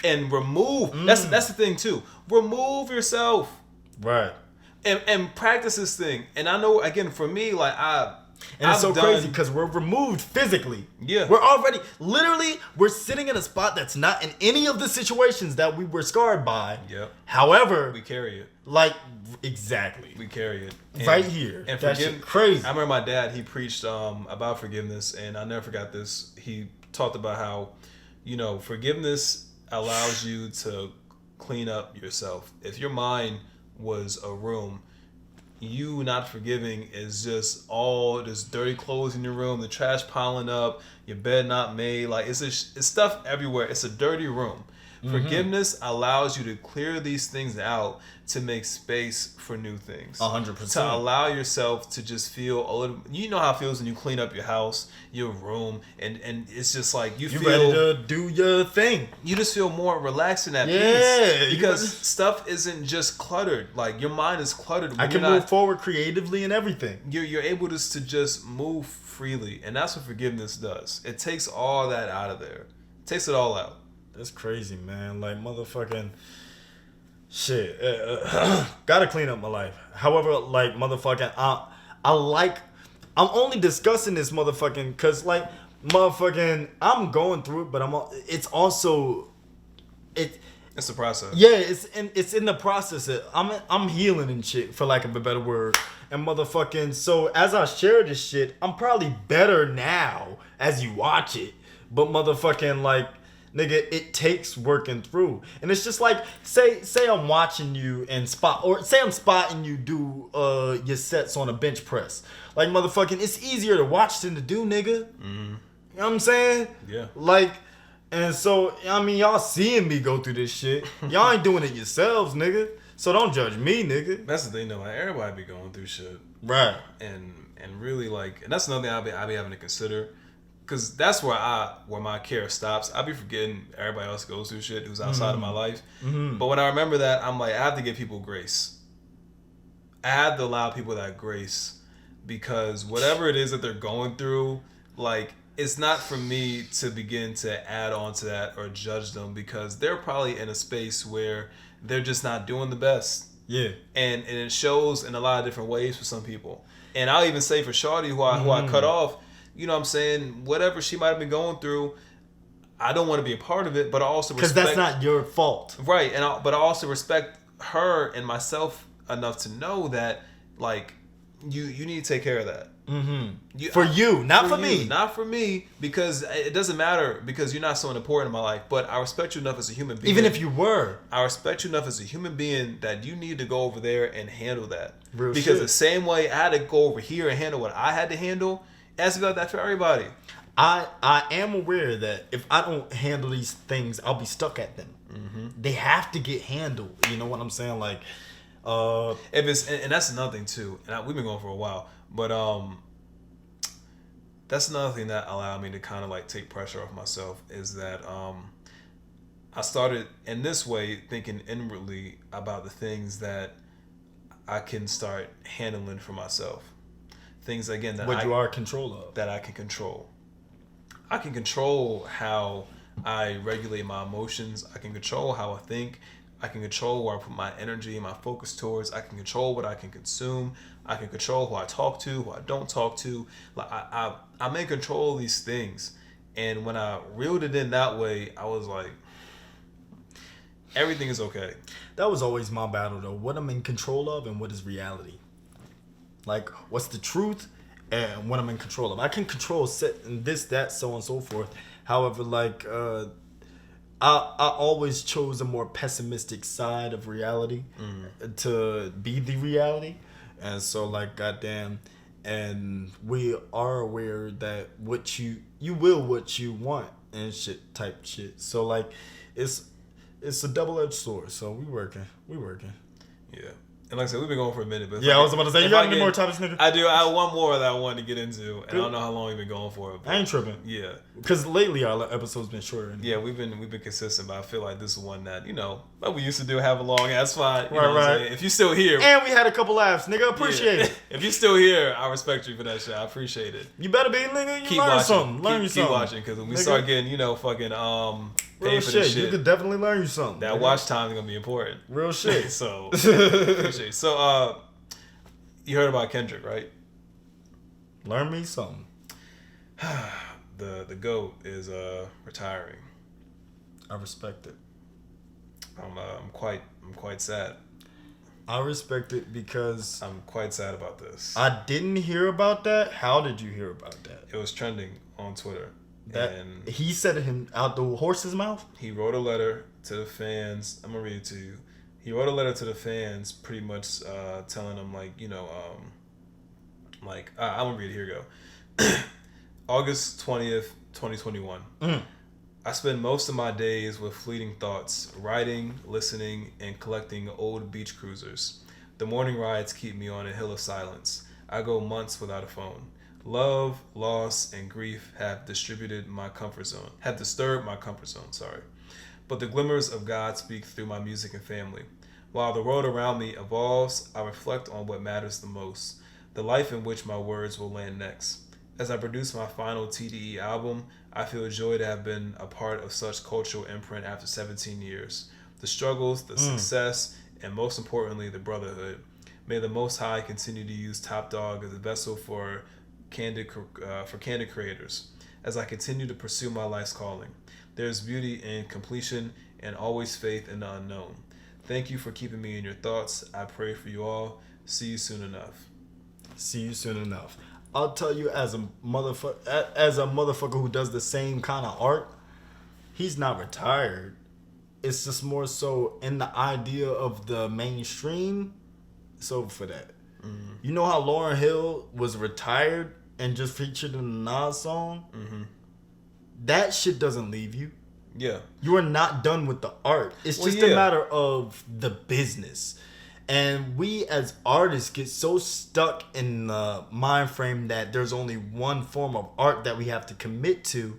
and remove. That's the thing too. Remove yourself. Right. And practice this thing. And I know, again, for me, like And it's so crazy because we're removed physically. Yeah. We're already, literally, we're sitting in a spot that's not in any of the situations that we were scarred by. Yep. However, we carry it. like, exactly. We carry it. Right here. And That shit crazy. I remember my dad, he preached about forgiveness, and I never forgot this. He talked about how, forgiveness allows you to clean up yourself. If your mind was a room, you not forgiving is just all this dirty clothes in your room, the trash piling up, your bed not made, like it's stuff everywhere. It's a dirty room. Forgiveness allows you to clear these things out to make space for new things. 100%. To allow yourself to just feel a little. You know how it feels when you clean up your house, your room, and it's just like you You're feel ready to do your thing. you just feel more relaxed in that Yeah, peace, because stuff isn't just cluttered. Like your mind is cluttered. I can move forward creatively and everything. You're able to just move freely, and that's what forgiveness does. It takes all that out of there. It takes it all out. That's crazy, man. Like, motherfucking shit. Gotta clean up my life. However, like, motherfucking, I'm only discussing this motherfucking because, like, motherfucking, I'm going through it, but it's also, It's a process. yeah, it's in the process. I'm healing and shit, for lack of a better word. And motherfucking, so as I share this shit, I'm probably better now as you watch it. But motherfucking, like, nigga, it takes working through. And it's just like, say I'm watching you and say I'm spotting you do your sets on a bench press. Like, motherfucking, it's easier to watch than to do, nigga. You know what I'm saying? Yeah. Like, and so, I mean, y'all seeing me go through this shit. Y'all ain't doing it yourselves, nigga. So don't judge me, nigga. That's the thing, though. Like, everybody be going through shit. Right. And really, like, and that's another thing I be having to consider. Because that's where my care stops. I be forgetting everybody else goes through shit who's outside of my life. But when I remember that, I'm like, I have to give people grace. I have to allow people that grace, because whatever it is that they're going through, like, it's not for me to begin to add on to that or judge them, because they're probably in a space where they're just not doing the best. Yeah. And it shows in a lot of different ways for some people. And I'll even say for Shawty, who I cut off, you know what I'm saying, whatever she might have been going through, I don't want to be a part of it, but I also respect... Because that's not your fault. Right, but I also respect her and myself enough to know that, like, you need to take care of that. For you, not for me. Not for me, because it doesn't matter, because you're not so important in my life, but I respect you enough as a human being. Even if you were. I respect you enough as a human being that you need to go over there and handle that. Real because shit. the same way I had to go over here and handle what I had to handle, it has to be like that for everybody. I am aware that if I don't handle these things, I'll be stuck at them. They have to get handled. You know what I'm saying? Like, If it's and that's another thing too. And we've been going for a while, but that's another thing that allowed me to kind of like take pressure off myself, is that I started in this way thinking inwardly about the things that I can start handling for myself. Things, again, that what you are in control of. That I can control. I can control how I regulate my emotions. I can control how I think. I can control where I put my energy and my focus towards. I can control what I can consume. I can control who I talk to, who I don't talk to. Like I'm in control of these things. And when I reeled it in that way, I was like, everything is okay. That was always my battle, though. What I'm in control of and what is reality. Like, what's the truth? and what I'm in control of. I can control set and this, that, so on and so forth. However, like I always chose a more pessimistic side of reality to be the reality, and so like goddamn, and we are aware that what you will what you want and shit type shit. So like it's a double-edged sword. So we working. Yeah. And like I said, we've been going for a minute. But Yeah, I was about to say, you got any more topics, nigga? I do. I have one more that I wanted to get into. And I don't know how long we've been going for. But I ain't tripping. Yeah. Because lately our episode's been shorter. Yeah, we've been consistent, but I feel like this is one that, like we used to do, have a long ass fight. You know what I'm saying? If you're still here. And we had a couple laughs, nigga. Appreciate it. If you're still here, I respect you for that shit. I appreciate it. You better be, nigga. You keep learn watching. something. Learn you something. Keep watching, because when we start getting, fucking real paid for this shit. You could definitely learn you something. That watch time is going to be important. Real shit. So, appreciate it. So, you heard about Kendrick, right? Learn me something. The GOAT is retiring. I respect it. I'm quite sad. I respect it because I'm quite sad about this. I didn't hear about that. How did you hear about that? It was trending on Twitter. And he said it out the horse's mouth? He wrote a letter to the fans. I'm gonna read it to you. He wrote a letter to the fans, pretty much telling them, like, I'm gonna read it. Here you go. August 20th, 2021. I spend most of my days with fleeting thoughts, writing, listening, and collecting old beach cruisers. The morning rides keep me on a hill of silence. I go months without a phone. Love, loss, and grief have disturbed my comfort zone. Sorry. But the glimmers of God speak through my music and family. While the world around me evolves, I reflect on what matters the most, the life in which my words will land next. As I produce my final TDE album, I feel joy to have been a part of such cultural imprint after 17 years. The struggles, the success, and most importantly, the brotherhood. May the Most High continue to use Top Dog as a vessel for candid creators. As I continue to pursue my life's calling, there's beauty in completion and always faith in the unknown. Thank you for keeping me in your thoughts. I pray for you all. See you soon enough. See you soon enough. I'll tell you, as a motherfucker who does the same kind of art, he's not retired. It's just more so in the idea of the mainstream. It's over for that. Mm-hmm. You know how Lauryn Hill was retired and just featured in the Nas song? Mm-hmm. That shit doesn't leave you. Yeah. You are not done with the art. It's just a matter of the business. And we as artists get so stuck in the mind frame that there's only one form of art that we have to commit to.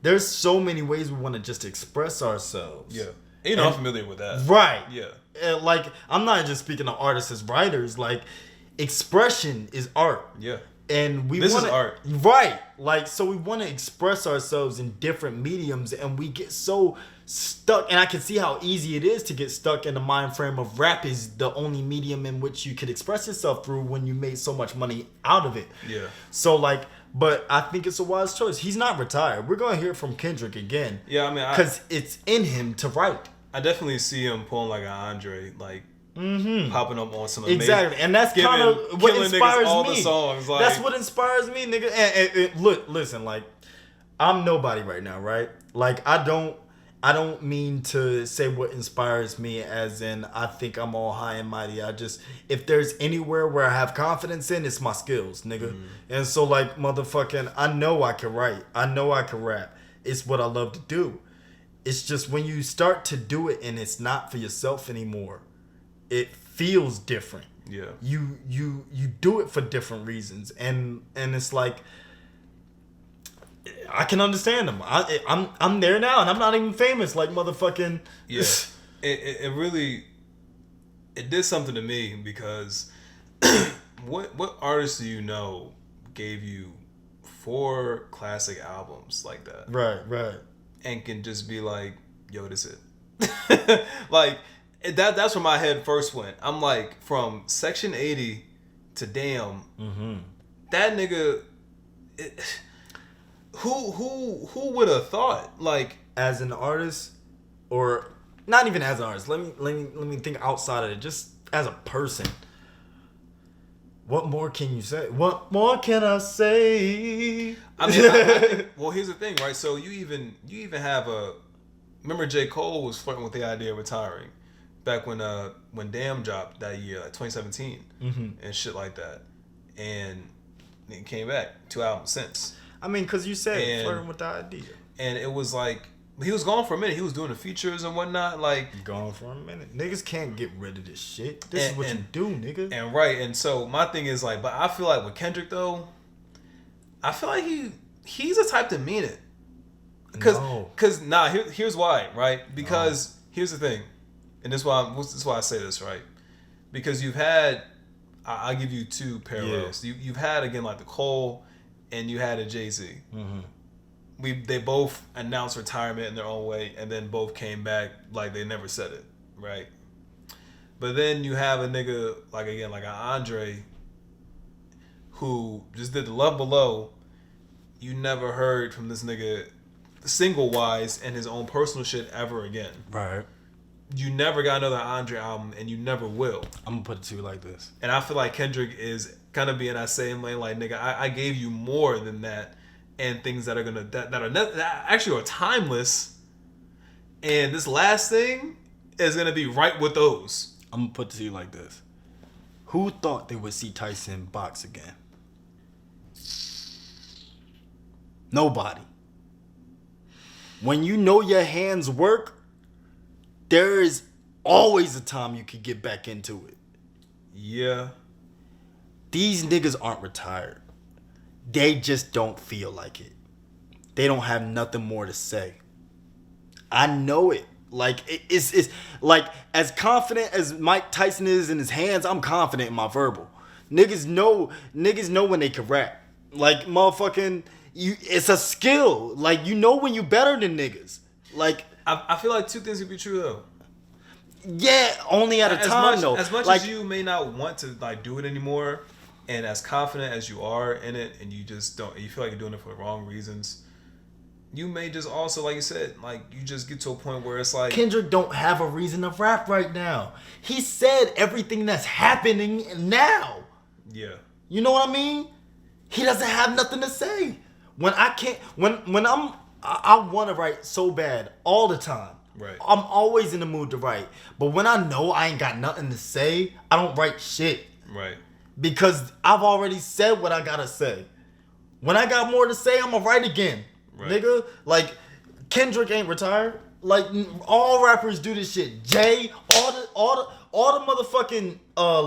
There's so many ways we want to just express ourselves. Yeah. I'm familiar with that. Right. Yeah. And like, I'm not just speaking of artists as writers. Like, expression is art. Yeah. And this is art. Right. Like, so we want to express ourselves in different mediums, and we get so stuck. And I can see how easy it is to get stuck in the mind frame of rap is the only medium in which you could express yourself through when you made so much money out of it. Yeah. So, like, but I think it's a wise choice. He's not retired. We're going to hear from Kendrick again. Yeah, I mean, because it's in him to write. I definitely see him pulling like an Andre, like, popping up on some amazing, exactly, and that's kind of what inspires all me. The songs, like, that's what inspires me, nigga. And look, listen, like, I'm nobody right now, right? Like, I don't mean to say what inspires me as in I think I'm all high and mighty. I just, if there's anywhere where I have confidence in, it's my skills, nigga. And so, like, motherfucking, I know I can write. I know I can rap. It's what I love to do. It's just when you start to do it and it's not for yourself anymore, it feels different. Yeah. You do it for different reasons, and it's like, I can understand them. I'm there now, and I'm not even famous like motherfucking. Yeah. It really did something to me because what artists do you know gave you 4 classic albums like that? Right. And can just be like, yo, this it. Like, that's where my head first went. I'm like, from Section 80 to Damn, that nigga, who would have thought? Like, as an artist, or not even as an artist. Let me think outside of it. Just as a person, What more can you say? What more can I say? I mean, I think, well, here's the thing, right? So you even have remember J. Cole was flirting with the idea of retiring back when Damn dropped that year, like 2017, and shit like that, and it came back 2 albums since. I mean, because you said flirting with the idea, and it was like he was gone for a minute. He was doing the features and whatnot, like gone for a minute. Niggas can't get rid of this shit. This is what you do, nigga. And right, and so my thing is like, but I feel like with Kendrick though, I feel like he's the type to mean it. Cause here's why, right? Because here's the thing, and this is why I say this, right? Because you've had, I'll give you two parallels. Yeah. You've had again like the Cole, and you had a Jay-Z. They both announced retirement in their own way, and then both came back like they never said it, right? But then you have a nigga like an Andre, who just did the Love Below. You never heard from this nigga single wise and his own personal shit ever again. Right. You never got another Andre album, and you never will. I'm gonna put it to you like this. And I feel like Kendrick is kind of being that same lane, like, nigga, I gave you more than that, and things that are that actually are timeless. And this last thing is gonna be right with those. I'm gonna put it to you like this. Who thought they would see Tyson box again? Nobody. When you know your hands work, there is always a time you could get back into it. Yeah. These niggas aren't retired. They just don't feel like it. They don't have nothing more to say. I know it. Like, it's like, as confident as Mike Tyson is in his hands, I'm confident in my verbal. Niggas know when they can rap. Like, motherfucking, it's a skill. Like, you know when you better than niggas. Like, I feel like two things could be true though. Yeah, only at a time though. As much like, as you may not want to like do it anymore, and as confident as you are in it, and you just don't, you feel like you're doing it for the wrong reasons, you may just also, like you said, like you just get to a point where it's like Kendrick don't have a reason to rap right now. He said everything that's happening now. Yeah. You know what I mean? He doesn't have nothing to say. When I can't, I want to write so bad all the time. Right. I'm always in the mood to write. But when I know I ain't got nothing to say, I don't write shit. Right. Because I've already said what I gotta say. When I got more to say, I'm gonna write again. Right. Nigga, like, Kendrick ain't retired. Like, all rappers do this shit. Jay, all the motherfucking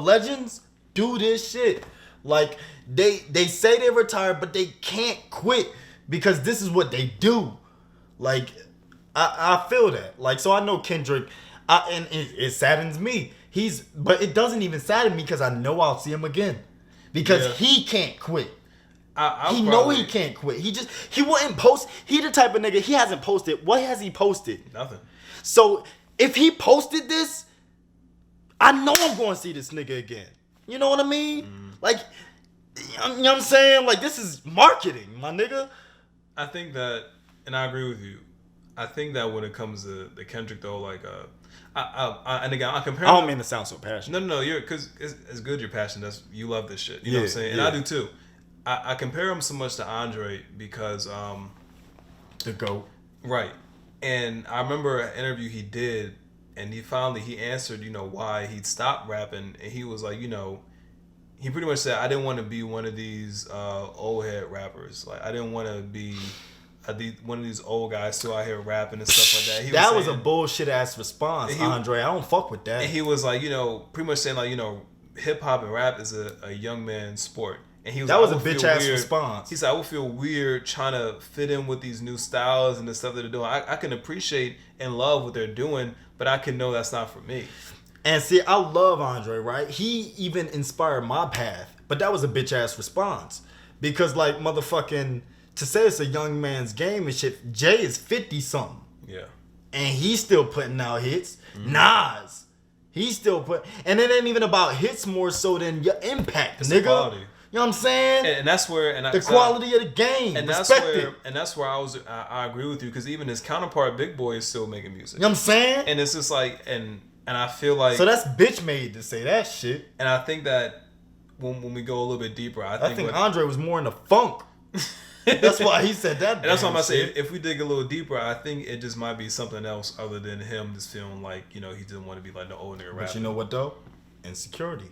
legends do this shit. Like, they say they're retired, but they can't quit because this is what they do. Like, I feel that. Like, so I know Kendrick, and it saddens me. But it doesn't even sadden me because I know I'll see him again. Because he can't quit. He can't quit. He wouldn't post. He the type of nigga, he hasn't posted. What has he posted? Nothing. So if he posted this, I know I'm going to see this nigga again. You know what I mean? Like, you know what I'm saying? Like, this is marketing, my nigga. I think that, and I agree with you, I think that when it comes to the Kendrick though, like, and again, I compare. I don't mean to sound so passionate. No, you're, because it's good you're passionate. You love this shit. You know what I'm saying? And I do too. I compare him so much to Andre because the GOAT. Right. And I remember an interview he did, and he answered, why he'd stopped rapping, and he was like, he pretty much said, I didn't want to be one of these old head rappers. Like, I didn't want to be one of these old guys still out here rapping and stuff like that. That was a bullshit ass response, Andre. I don't fuck with that. And he was like, pretty much saying like, hip hop and rap is a young man's sport. And he was that like, was a bitch ass response. He said, I would feel weird trying to fit in with these new styles and the stuff that they're doing. I can appreciate and love what they're doing, but I can know that's not for me. And see, I love Andre, right? He even inspired my path, but that was a bitch ass response. Because like motherfucking, to say it's a young man's game and shit, Jay is 50 something. Yeah. And he's still putting out hits. Nas, he's still and it ain't even about hits more so than your impact, it's nigga. Quality. You know what I'm saying? And that's where the quality of the game. And that's where I agree with you, because even his counterpart Big Boy is still making music. You know what I'm saying? And it's just like and I feel like, so that's bitch made to say that shit. And I think that when we go a little bit deeper, I think Andre was more in the funk. That's why he said that. And that's what I'm gonna say. If we dig a little deeper, I think it just might be something else other than him just feeling like, he didn't want to be like the old nigga rapper. But you know what though? Insecurity.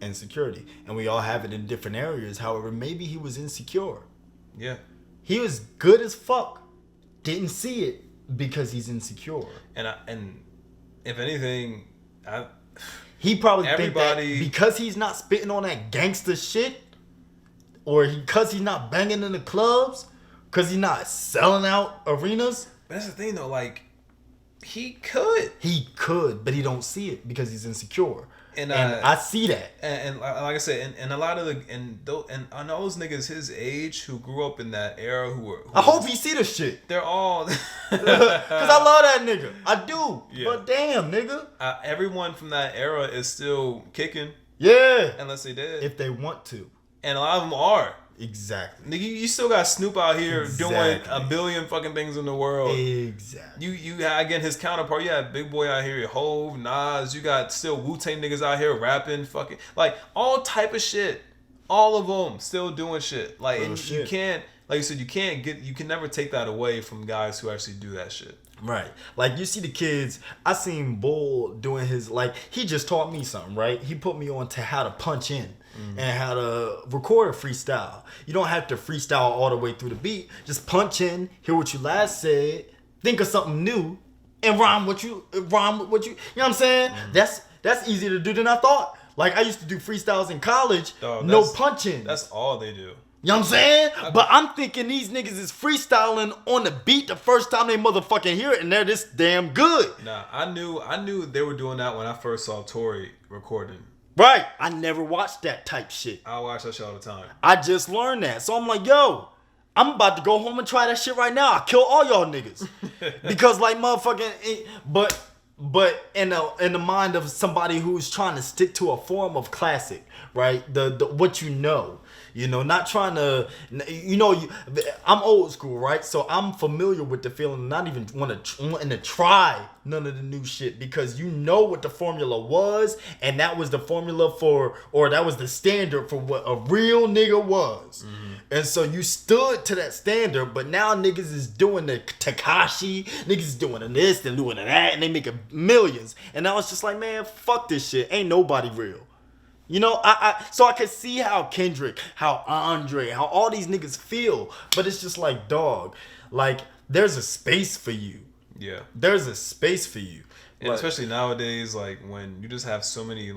Insecurity. And we all have it in different areas. However, maybe he was insecure. Yeah. He was good as fuck. Didn't see it because he's insecure. And if anything, he probably everybody think that because he's not spitting on that gangster shit, or because he's not banging in the clubs, because he's not selling out arenas. But that's the thing though, like he could, but he don't see it because he's insecure. And I see that. And like I said, and a lot of and I know those niggas his age who grew up in that era who I hope he see the shit. They're all because I love that nigga. I do. Yeah. But damn, nigga. Everyone from that era is still kicking. Yeah. Unless they did. If they want to. And a lot of them are. Exactly. Nigga, you still got Snoop out here doing a billion fucking things in the world. Exactly. You again his counterpart. You had Big Boy out here, Hove, Nas. You got still Wu-Tang niggas out here rapping, fucking like all type of shit. All of them still doing shit. Like and you can't, like you said, you can never take that away from guys who actually do that shit. Right. Like you see the kids, I seen Bull doing his, like he just taught me something, right? He put me on to how to punch in. And how to record a freestyle. You don't have to freestyle all the way through the beat. Just punch in, hear what you last said, think of something new, and rhyme with what you. You know what I'm saying? That's easier to do than I thought. Like I used to do freestyles in college, no punching. That's all they do. You know what I'm saying? But I'm thinking these niggas is freestyling on the beat the first time they motherfucking hear it, and they're this damn good. Nah, I knew they were doing that when I first saw Tory recording. Right. I never watched that type shit. I watch that shit all the time. I just learned that. So I'm like, yo, I'm about to go home and try that shit right now. I'll kill all y'all niggas. Because like motherfucking, but in the mind of somebody who's trying to stick to a form of classic, right? The what you know. Not trying to, I'm old school, right? So I'm familiar with the feeling of not even wanting to try none of the new shit because you know what the formula was, and that was the formula or that was the standard for what a real nigga was. Mm-hmm. And so you stood to that standard, but now niggas is doing the Tekashi, niggas is doing this and doing that, and they making millions. And now it's just like, man, fuck this shit. Ain't nobody real. So I can see how Kendrick, how Andre, how all these niggas feel, but it's just like, dog, like there's a space for you. Yeah. There's a space for you. And like, especially nowadays, like when you just have so many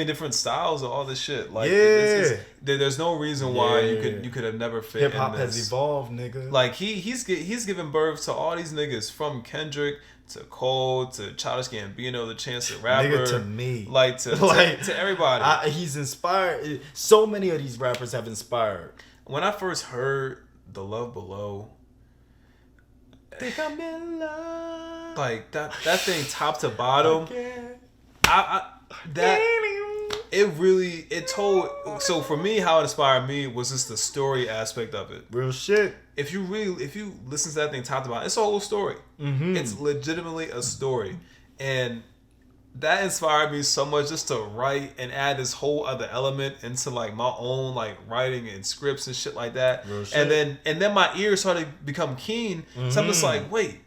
different styles of all this shit. Like there's no reason why you could have never fit in this. Hip hop has evolved, nigga. Like he's given birth to all these niggas from Kendrick to Cole to Childish Gambino, the Chance the Rapper, nigga, to me, to everybody. He's inspired. So many of these rappers have inspired. When I first heard The Love Below, think I'm in love. Like that thing top to bottom. It told. So for me, how it inspired me was just the story aspect of it. Real shit. If you listen to that thing top to bottom, it's a whole story. Mm-hmm. It's legitimately a story, and that inspired me so much just to write and add this whole other element into like my own like writing and scripts and shit like that. Real shit. And then my ears started to become keen. Mm-hmm. So I'm just like, wait,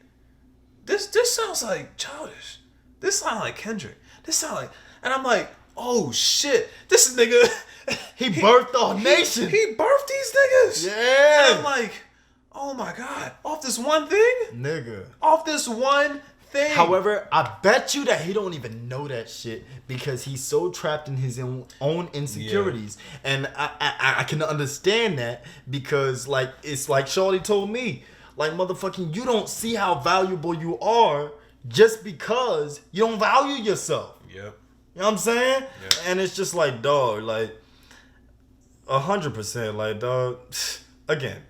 this sounds like Childish. This sounds like Kendrick. This sounds like, and I'm like, oh shit, this is nigga. He birthed the nation. He birthed these niggas. Yeah. And I'm like, oh my God, off this one thing? Nigga. Off this one thing. However, I bet you that he don't even know that shit because he's so trapped in his own insecurities. Yeah. And I can understand that because like it's like Shorty told me, like motherfucking you don't see how valuable you are just because you don't value yourself. Yep. You know what I'm saying? Yep. And it's just like, dog, like 100%, like, dog, again,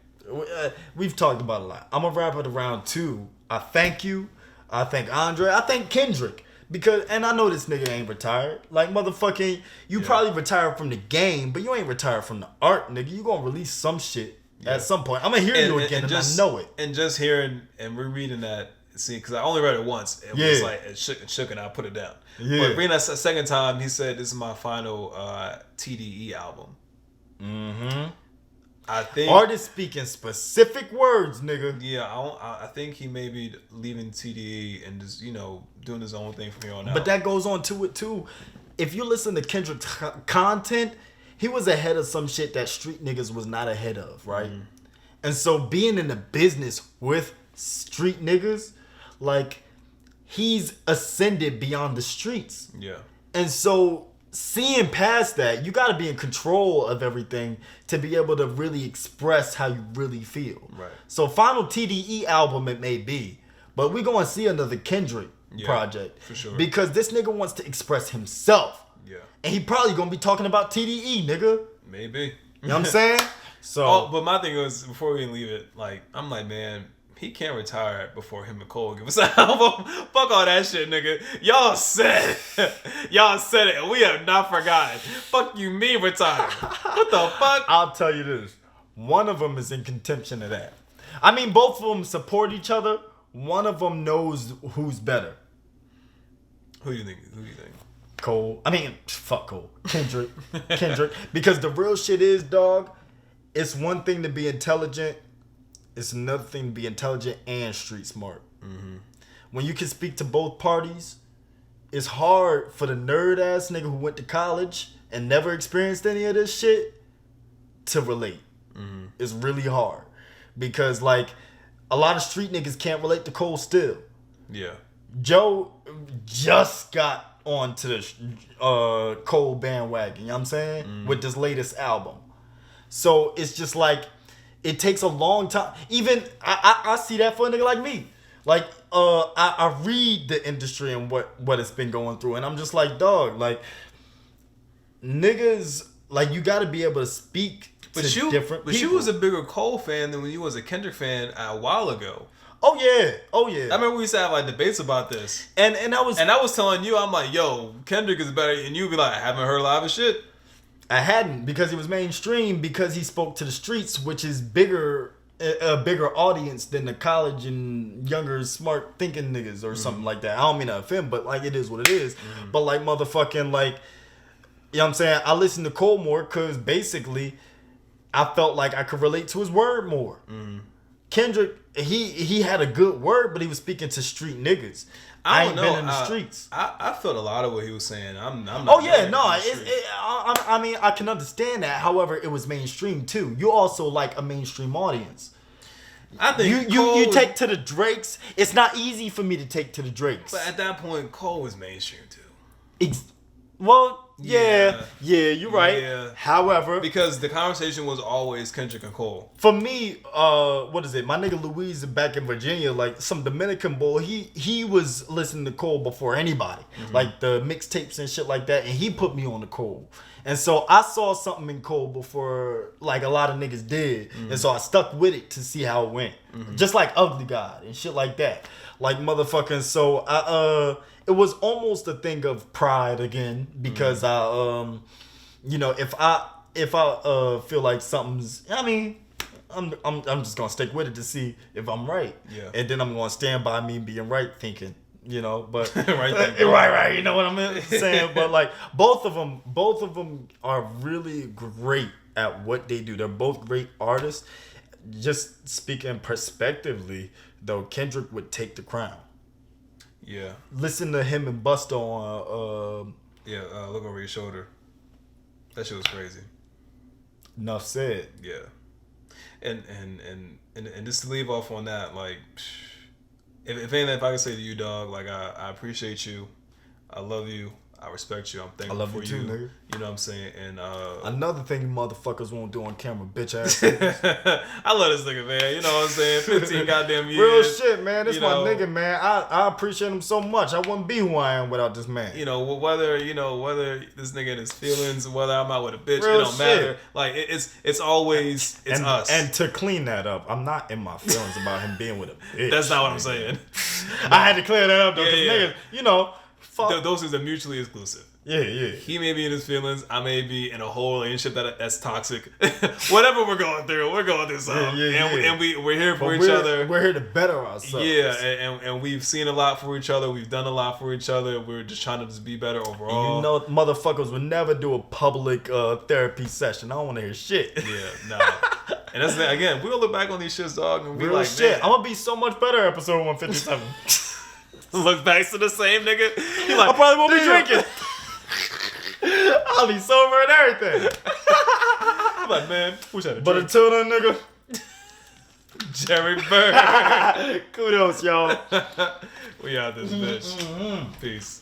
we've talked about a lot. I'm gonna wrap it around 2. I thank you. I thank Andre. I thank Kendrick. Because, and I know this nigga ain't retired. Like, motherfucking, you probably retired from the game, but you ain't retired from the art, nigga. You gonna release some shit at some point. I'm gonna hear you again, and I know it. And just hearing and rereading that see, because I only read it once. It was like it shook, and I put it down. Yeah. But reading that a second time, he said, "This is my final TDE album." Mm-hmm. I think artist speaking specific words, nigga. Yeah, I think he may be leaving TDE and just doing his own thing from here on out. But that goes on to it too. If you listen to Kendrick's content, he was ahead of some shit that street niggas was not ahead of, right? Mm-hmm. And so being in the business with street niggas, like, he's ascended beyond the streets. Yeah. And so seeing past that, you got to be in control of everything to be able to really express how you really feel. Right. So final TDE album it may be, but we going to see another Kendrick project. For sure. Because this nigga wants to express himself. Yeah. And he probably going to be talking about TDE, nigga. Maybe. You know what I'm saying? So. But my thing was, before we leave it, like, I'm like, man, he can't retire before him and Cole give us an album. Fuck all that shit, nigga. Y'all said it. Y'all said it, and we have not forgotten. Fuck you, me retire. What the fuck? I'll tell you this. One of them is in contention of that. I mean, both of them support each other. One of them knows who's better. Who do you think? Cole. I mean, fuck Cole. Kendrick. Because the real shit is, dog, it's one thing to be intelligent. It's another thing to be intelligent and street smart. Mm-hmm. When you can speak to both parties, it's hard for the nerd ass nigga who went to college and never experienced any of this shit to relate. Mm-hmm. It's really hard. Because, like, a lot of street niggas can't relate to Cole still. Yeah. Joe just got onto the Cole bandwagon, you know what I'm saying? Mm-hmm. With this latest album. So it's just like, it takes a long time. Even I see that for a nigga like me. Like, I read the industry and what it's been going through, and I'm just like, dog, like, niggas, like, you got to be able to speak to different people. But you was a bigger Cole fan than when you was a Kendrick fan a while ago. Oh yeah. I remember we used to have like debates about this, and I was telling you, I'm like, yo, Kendrick is better, and you'd be like, I haven't heard live and shit. I hadn't, because he was mainstream, because he spoke to the streets, which is a bigger audience than the college and younger smart thinking niggas or something like that. I don't mean to offend, but like, it is what it is. Mm-hmm. But like, motherfucking, like, you know what I'm saying? I listened to Cole more because basically I felt like I could relate to his word more. Mm-hmm. Kendrick, he had a good word, but he was speaking to street niggas. I ain't been in the streets. I felt a lot of what he was saying. I'm not. Oh yeah, no. I mean, I can understand that. However, it was mainstream too. You also like a mainstream audience. I think you take to the Drakes. It's not easy for me to take to the Drakes. But at that point, Cole was mainstream too. Yeah, you're right. Yeah. However, because the conversation was always Kendrick and Cole. For me, what is it? My nigga Louise back in Virginia, like some Dominican boy, he was listening to Cole before anybody. Mm-hmm. Like the mixtapes and shit like that, and he put me on the Cole. And so I saw something in Cole before like a lot of niggas did. Mm-hmm. And so I stuck with it to see how it went. Mm-hmm. Just like Ugly God and shit like that. Like motherfucking, so it was almost a thing of pride again, because I if I feel like something's, I mean, I'm just gonna stick with it to see if I'm right. Yeah. And then I'm gonna stand by me being right thinking, but right, you know what I'm saying? But like both of them are really great at what they do. They're both great artists. Just speaking prospectively though, Kendrick would take the crown. Yeah. Listen to him and Busta on Look Over Your Shoulder. That shit was crazy. Enough said. Yeah. And just to leave off on that, like, if anything, if I could say to you, dog, like, I appreciate you. I love you. I respect you. I'm thankful I love for you too, nigga. You know what I'm saying? And another thing you motherfuckers won't do on camera, bitch ass. I love this nigga, man. You know what I'm saying? 15 goddamn years. Real shit, man. This my nigga, man. I appreciate him so much. I wouldn't be who I am without this man. Whether this nigga in his feelings, whether I'm out with a bitch, real it don't matter. Like it's always us. And to clean that up, I'm not in my feelings about him being with a bitch. That's not what I'm saying. I had to clear that up though, because niggas, those things are mutually exclusive. Yeah, yeah. He may be in his feelings. I may be in a whole relationship that's toxic. Whatever we're going through something. And we're here for each other. We're here to better ourselves. Yeah, and we've seen a lot for each other. We've done a lot for each other. We're just trying to just be better overall. You know, motherfuckers would never do a public therapy session. I don't want to hear shit. Yeah, nah. And that's the, again, we'll look back on these shits, dog, and be Real like, shit. man. I'm gonna be so much better. Episode 157. Look back to the same nigga. He like, I probably won't be damn. drinking. I'll be sober and everything. I'm like, man, wish I had a But drink. until then, nigga, Jerry Bird. kudos, y'all. We out this bitch. Peace.